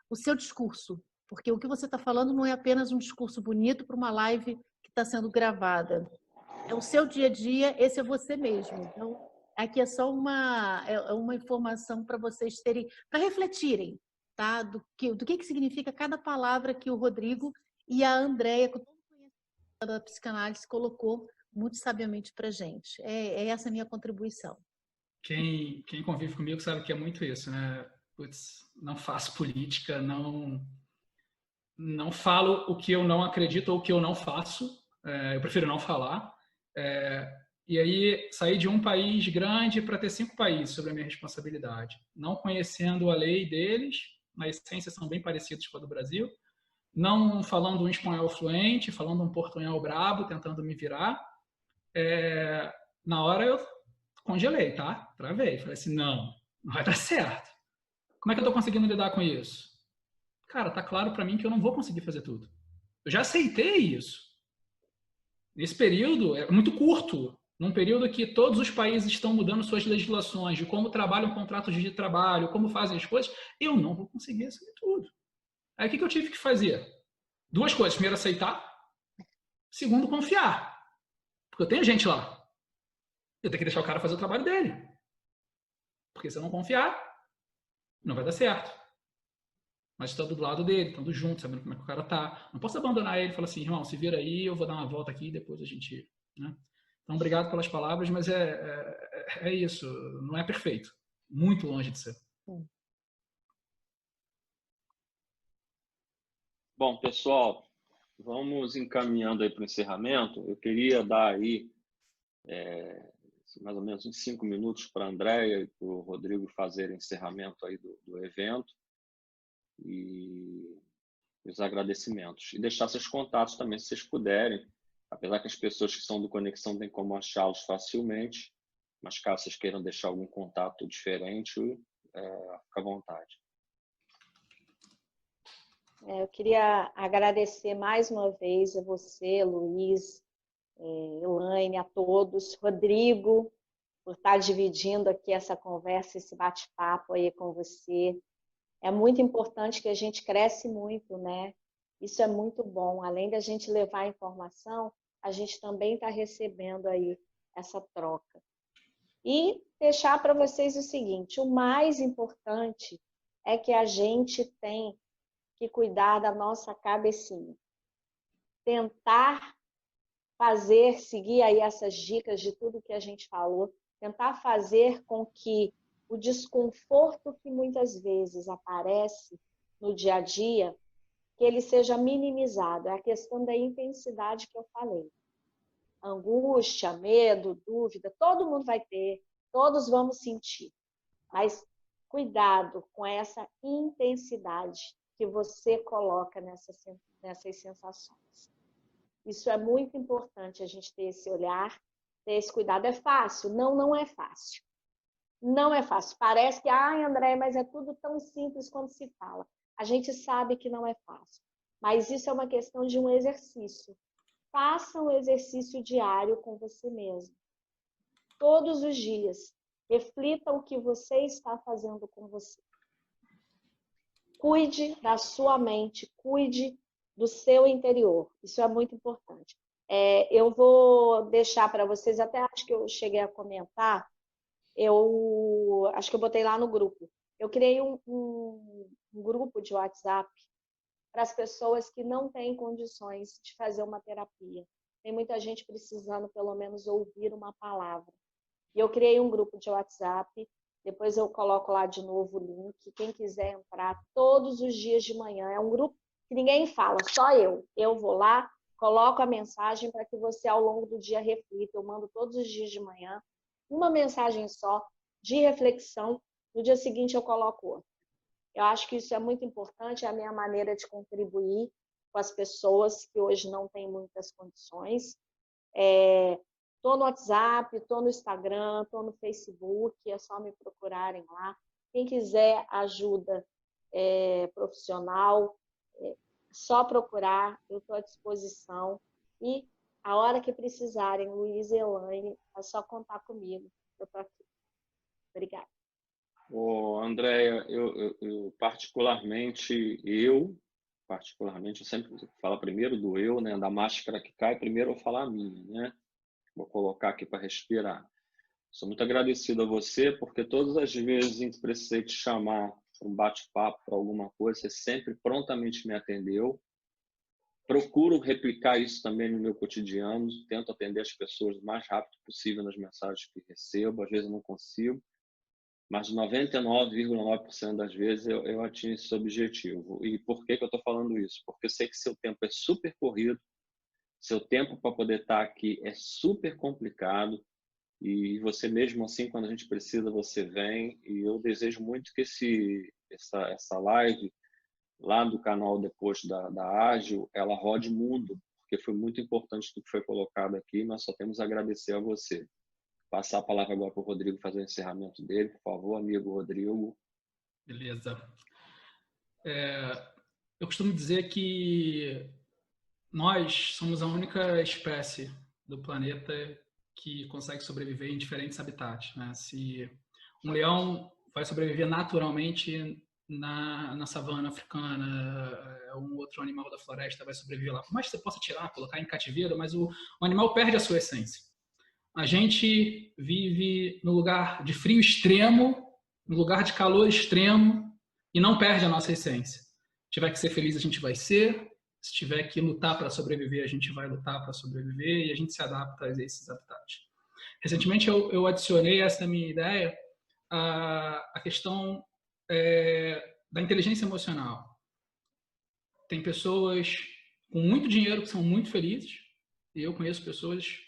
o seu discurso. Porque o que você está falando não é apenas um discurso bonito para uma live que está sendo gravada. É o seu dia a dia, esse é você mesmo. Então, aqui é só uma informação para vocês terem, para refletirem, tá? Do que significa cada palavra que o Rodrigo e a Andréia, com todo o conhecimento da psicanálise, colocou muito sabiamente para a gente. É essa a minha contribuição. Quem convive comigo sabe que é muito isso, né? Putz, não faço política, não falo o que eu não acredito ou o que eu não faço. Eu prefiro não falar. E aí saí de um país grande para ter 5 países sobre a minha responsabilidade. Não conhecendo a lei deles, na essência são bem parecidos com a do Brasil. Não falando um espanhol fluente, falando um portunhol brabo, tentando me virar. Na hora eu congelei, tá? Travei. Falei assim, não vai dar certo. Como é que eu tô conseguindo lidar com isso? Cara, tá claro para mim que eu não vou conseguir fazer tudo. Eu já aceitei isso. Nesse período, é muito curto, num período que todos os países estão mudando suas legislações de como trabalham contratos de trabalho, como fazem as coisas, eu não vou conseguir assumir tudo. Aí o que eu tive que fazer? 2 coisas. Primeiro, aceitar. Segundo, confiar. Porque eu tenho gente lá. Eu tenho que deixar o cara fazer o trabalho dele. Porque se eu não confiar, não vai dar certo. Mas estando do lado dele, estando junto, sabendo como é que o cara tá. Não posso abandonar ele e falar assim, irmão, se vira aí, eu vou dar uma volta aqui e depois a gente... Né? Então, obrigado pelas palavras, mas é isso. Não é perfeito. Muito longe de ser. Bom, pessoal, vamos encaminhando aí para o encerramento. Eu queria dar aí mais ou menos uns 5 minutos para a Andréia e para o Rodrigo fazerem encerramento aí do evento e os agradecimentos. E deixar seus contatos também, se vocês puderem, apesar que as pessoas que são do Conexão têm como achá-los facilmente, mas caso vocês queiram deixar algum contato diferente, fica à vontade. Eu queria agradecer mais uma vez a você, Luiz, Elaine, a todos, Rodrigo, por estar dividindo aqui essa conversa, esse bate-papo aí com você. É muito importante que a gente cresce muito, né? Isso é muito bom. Além da gente levar informação, a gente também está recebendo aí essa troca. E deixar para vocês o seguinte, o mais importante é que a gente tem que cuidar da nossa cabecinha. Tentar seguir aí essas dicas de tudo que a gente falou, tentar fazer com que o desconforto que muitas vezes aparece no dia a dia, que ele seja minimizado. É a questão da intensidade que eu falei. Angústia, medo, dúvida, todo mundo vai ter, todos vamos sentir. Mas cuidado com essa intensidade que você coloca nessas sensações. Isso é muito importante, a gente ter esse olhar, ter esse cuidado. É fácil? Não, não é fácil. Não é fácil. Parece que, ai, André, mas é tudo tão simples quando se fala. A gente sabe que não é fácil. Mas isso é uma questão de um exercício. Faça um exercício diário com você mesmo. Todos os dias. Reflita o que você está fazendo com você. Cuide da sua mente, cuide do seu interior. Isso é muito importante. Eu vou deixar para vocês, até acho que eu cheguei a comentar, acho que eu botei lá no grupo. Eu criei um grupo de WhatsApp para as pessoas que não têm condições de fazer uma terapia. Tem muita gente precisando, pelo menos, ouvir uma palavra. E eu criei um grupo de WhatsApp, depois eu coloco lá de novo o link. Quem quiser entrar todos os dias de manhã. É um grupo que ninguém fala, só eu. Eu vou lá, coloco a mensagem para que você, ao longo do dia, reflita. Eu mando todos os dias de manhã uma mensagem só de reflexão. No dia seguinte, eu coloco outra. Eu acho que isso é muito importante, é a minha maneira de contribuir com as pessoas que hoje não têm muitas condições. Estou no WhatsApp, estou no Instagram, estou no Facebook, é só me procurarem lá. Quem quiser ajuda profissional, só procurar, eu estou à disposição. E a hora que precisarem, Luiz e Elaine, é só contar comigo. Eu estou aqui. Obrigada. Andréia, eu particularmente, eu sempre falo primeiro do eu, né? Da máscara que cai, primeiro eu vou falar a minha, né? Vou colocar aqui para respirar. Sou muito agradecido a você, porque todas as vezes em que precisei te chamar para um bate-papo, para alguma coisa, você sempre prontamente me atendeu. Procuro replicar isso também no meu cotidiano, tento atender as pessoas o mais rápido possível nas mensagens que recebo, às vezes eu não consigo, mas 99,9% das vezes eu atingo esse objetivo. E por que eu estou falando isso? Porque eu sei que seu tempo é super corrido, seu tempo para poder estar aqui é super complicado e você mesmo assim, quando a gente precisa, você vem. E eu desejo muito que essa live lá do canal depois da Ágil, ela rode mundo, porque foi muito importante tudo que foi colocado aqui. Nós só temos a agradecer a você. Passar a palavra agora para o Rodrigo fazer o encerramento dele, por favor, amigo Rodrigo. Beleza. Eu costumo dizer que nós somos a única espécie do planeta que consegue sobreviver em diferentes habitats, né? Se um leão vai sobreviver naturalmente na savana africana, um outro animal da floresta vai sobreviver lá. Por mais que você possa tirar, colocar em cativeiro, mas o animal perde a sua essência. A gente vive no lugar de frio extremo, no lugar de calor extremo e não perde a nossa essência. Se tiver que ser feliz, a gente vai ser. Se tiver que lutar para sobreviver, a gente vai lutar para sobreviver e a gente se adapta a esses habitats. Recentemente, eu adicionei essa minha ideia a questão da inteligência emocional. Tem pessoas com muito dinheiro que são muito felizes e eu conheço pessoas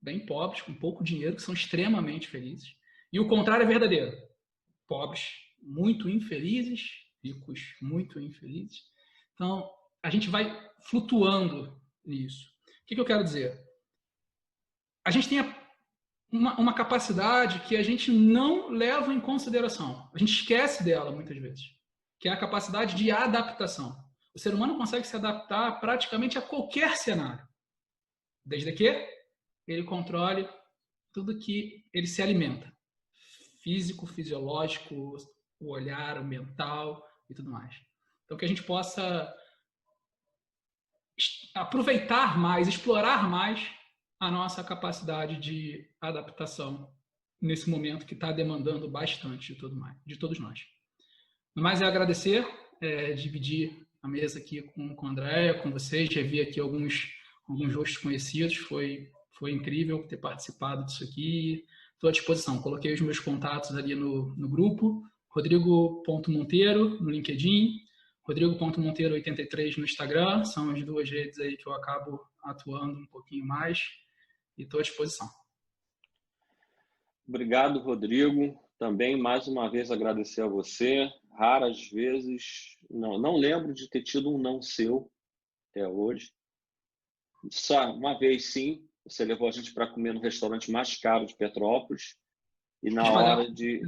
bem pobres, com pouco dinheiro, que são extremamente felizes. E o contrário é verdadeiro. Pobres, muito infelizes, ricos, muito infelizes. Então, a gente vai flutuando nisso. O que eu quero dizer? A gente tem uma capacidade que a gente não leva em consideração. A gente esquece dela muitas vezes, que é a capacidade de adaptação. O ser humano consegue se adaptar praticamente a qualquer cenário, desde que ele controle tudo que ele se alimenta. Físico, fisiológico, o olhar, o mental e tudo mais. Então, que a gente possa aproveitar mais, explorar mais a nossa capacidade de adaptação nesse momento que está demandando bastante de todos nós. Mas é agradecer, dividir a mesa aqui com a Andréia, com vocês, já vi aqui alguns rostos conhecidos, foi incrível ter participado disso aqui. Estou à disposição, coloquei os meus contatos ali no grupo, rodrigo.monteiro no LinkedIn, rodrigo.monteiro83 no Instagram, são as duas redes aí que eu acabo atuando um pouquinho mais e estou à disposição. Obrigado, Rodrigo. Também, mais uma vez, agradecer a você. Raras vezes, não lembro de ter tido um não seu até hoje. Só uma vez, sim, você levou a gente para comer no restaurante mais caro de Petrópolis e na hora de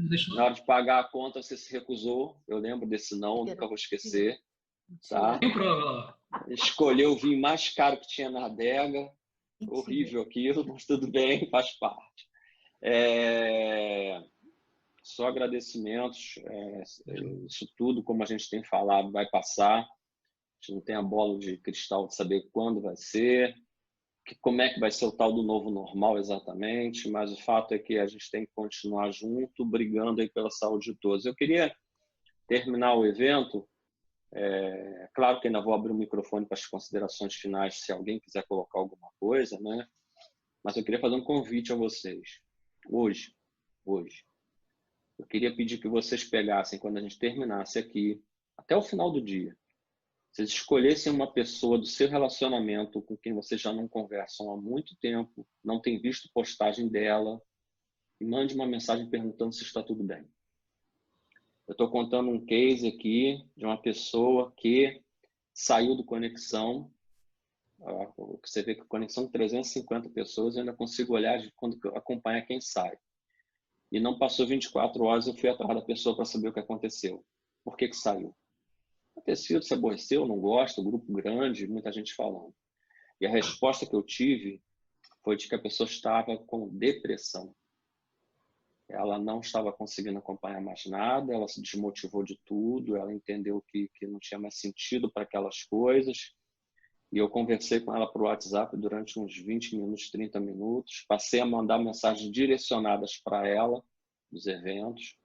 pagar a conta você se recusou. Eu lembro desse não, nunca vou esquecer. Tá? Escolheu o vinho mais caro que tinha na adega. Horrível aquilo, mas tudo bem, faz parte. Só agradecimentos. Isso tudo, como a gente tem falado, vai passar. A gente não tem a bola de cristal de saber quando vai ser, como é que vai ser o tal do novo normal exatamente, mas o fato é que a gente tem que continuar junto, brigando aí pela saúde de todos. Eu queria terminar o evento, claro que ainda vou abrir o microfone para as considerações finais, se alguém quiser colocar alguma coisa, né? Mas eu queria fazer um convite a vocês. Hoje, eu queria pedir que vocês pegassem, quando a gente terminasse aqui, até o final do dia, vocês escolhessem uma pessoa do seu relacionamento com quem vocês já não conversam há muito tempo, não tem visto postagem dela, e mande uma mensagem perguntando se está tudo bem. Eu estou contando um case aqui de uma pessoa que saiu do Conexão. Você vê que Conexão 350 pessoas, eu ainda consigo olhar quando acompanha quem sai. E não passou 24 horas, eu fui atrás da pessoa para saber o que aconteceu. Por que saiu? Aconteceu, se aborreceu, não gosta, grupo grande, muita gente falando. E a resposta que eu tive foi de que a pessoa estava com depressão. Ela não estava conseguindo acompanhar mais nada, ela se desmotivou de tudo, ela entendeu que não tinha mais sentido para aquelas coisas. E eu conversei com ela por WhatsApp durante uns 20 minutos, 30 minutos. Passei a mandar mensagens direcionadas para ela, dos eventos.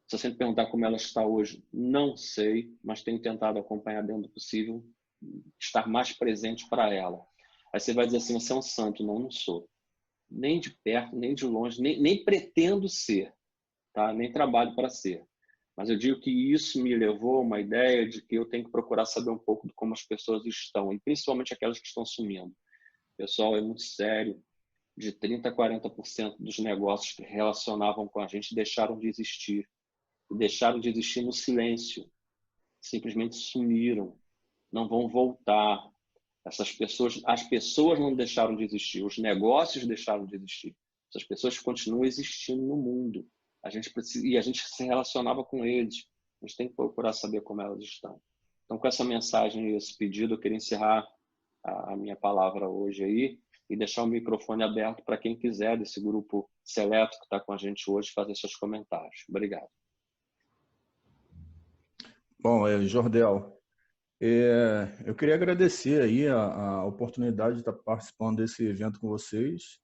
Se você me perguntar como ela está hoje, não sei, mas tenho tentado acompanhar dentro do possível, estar mais presente para ela. Aí você vai dizer assim, você é um santo. Não, não sou. Nem de perto, nem de longe, nem pretendo ser, tá? Nem trabalho para ser. Mas eu digo que isso me levou a uma ideia de que eu tenho que procurar saber um pouco de como as pessoas estão, e principalmente aquelas que estão sumindo. Pessoal, é muito sério. De 30% a 40% dos negócios que relacionavam com a gente deixaram de existir. E deixaram de existir no silêncio. Simplesmente sumiram. Não vão voltar. As pessoas não deixaram de existir. Os negócios deixaram de existir. Essas pessoas continuam existindo no mundo. A gente se relacionava com eles. A gente tem que procurar saber como elas estão. Então, com essa mensagem e esse pedido, eu queria encerrar a minha palavra hoje aí e deixar o microfone aberto para quem quiser desse grupo seleto que está com a gente hoje fazer seus comentários. Obrigado. Bom, Jordel, eu queria agradecer aí a oportunidade de estar participando desse evento com vocês,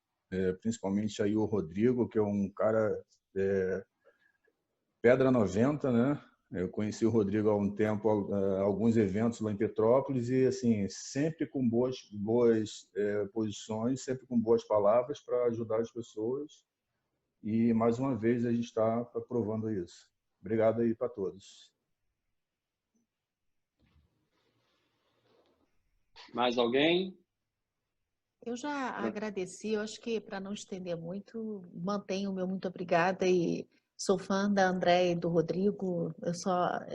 principalmente aí o Rodrigo, que é um cara pedra 90, né? Eu conheci o Rodrigo há um tempo, alguns eventos lá em Petrópolis e assim sempre com boas posições, sempre com boas palavras para ajudar as pessoas. E mais uma vez a gente está provando isso. Obrigado aí para todos. Mais alguém? Eu já agradeci, eu acho que para não estender muito, mantenho o meu muito obrigada e sou fã da Andréia e do Rodrigo,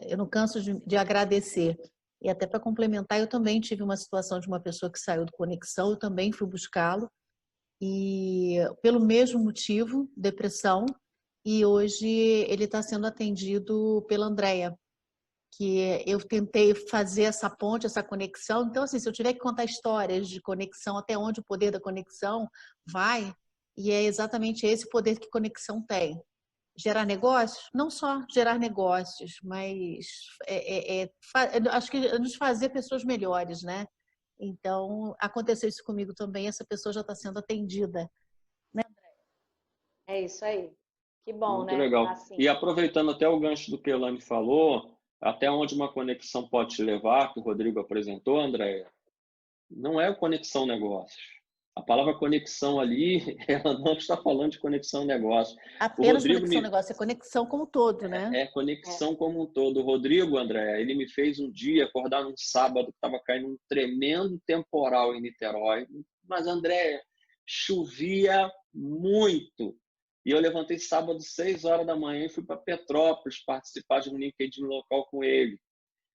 eu não canso de agradecer. E até para complementar, eu também tive uma situação de uma pessoa que saiu do Conexão, eu também fui buscá-lo, e pelo mesmo motivo, depressão, e hoje ele está sendo atendido pela Andréia, que eu tentei fazer essa ponte, essa conexão. Então, assim, se eu tiver que contar histórias de conexão, até onde o poder da conexão vai, e é exatamente esse poder que conexão tem. Gerar negócios? Não só gerar negócios, mas acho que nos fazer pessoas melhores, né? Então, aconteceu isso comigo também, essa pessoa já está sendo atendida. Né, André? É isso aí. Que bom, Muito né? legal. Assim. E aproveitando até o gancho do que a Elaine falou, até onde uma conexão pode te levar, que o Rodrigo apresentou, Andréia, não é conexão negócios. A palavra conexão ali, ela não está falando de conexão negócio. Apenas conexão negócio, é conexão como um todo, né? É conexão como um todo. O Rodrigo, Andréia, ele me fez um dia acordar num sábado que estava caindo um tremendo temporal em Niterói. Mas, Andréia, chovia muito. E eu levantei sábado, 6 horas da manhã, e fui para Petrópolis participar de um LinkedIn local com ele.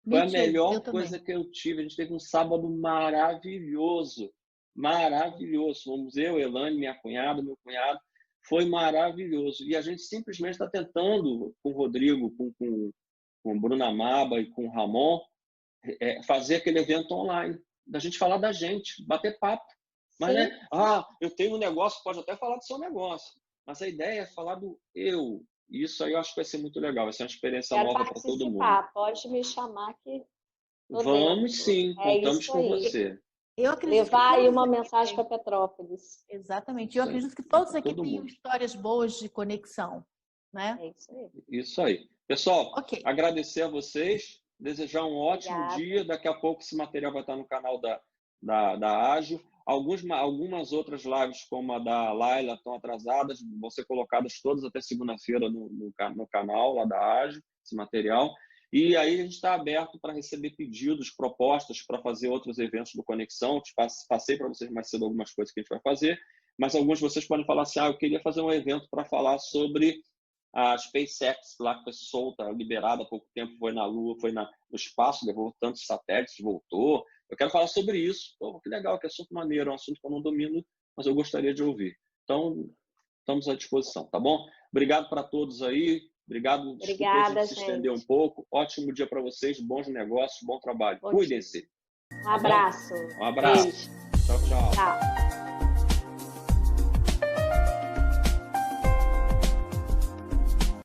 Foi a melhor coisa que eu tive. A gente teve um sábado maravilhoso. Maravilhoso. Fomos eu, Elaine, minha cunhada, meu cunhado. Foi maravilhoso. E a gente simplesmente está tentando, com o Rodrigo, com o Bruno Amaba e com o Ramon, fazer aquele evento online. Da gente falar da gente, bater papo. Mas, né? Eu tenho um negócio, pode até falar do seu negócio. Mas a ideia é falar do eu. Isso aí eu acho que vai ser muito legal. Vai ser uma experiência nova para todo mundo. Pode me chamar que vamos sim, contamos com você. Levar aí uma mensagem para Petrópolis. Exatamente. Eu acredito que todos aqui tenham histórias boas de conexão, né? É isso aí. Isso aí. Pessoal, agradecer a vocês, desejar um ótimo dia. Daqui a pouco esse material vai estar no canal da Ágil. Algumas outras lives, como a da Laila, estão atrasadas, vão ser colocadas todas até segunda-feira no canal lá da Ágil, esse material. E aí a gente está aberto para receber pedidos, propostas para fazer outros eventos do Conexão. Passei para vocês mais cedo algumas coisas que a gente vai fazer, mas alguns de vocês podem falar assim, eu queria fazer um evento para falar sobre a SpaceX, lá que foi solta, liberada há pouco tempo, foi na Lua, foi no espaço, levou tantos satélites, voltou. Eu quero falar sobre isso. Pô, que legal, que assunto maneiro, é um assunto que eu não domino, mas eu gostaria de ouvir. Então, estamos à disposição, tá bom? Obrigado para todos aí. Obrigado. Obrigada, a gente se estender um pouco. Ótimo dia para vocês, bons negócios, bom trabalho. Cuidem-se. Um abraço. Um abraço. Beijo. Tchau, tchau. Tchau.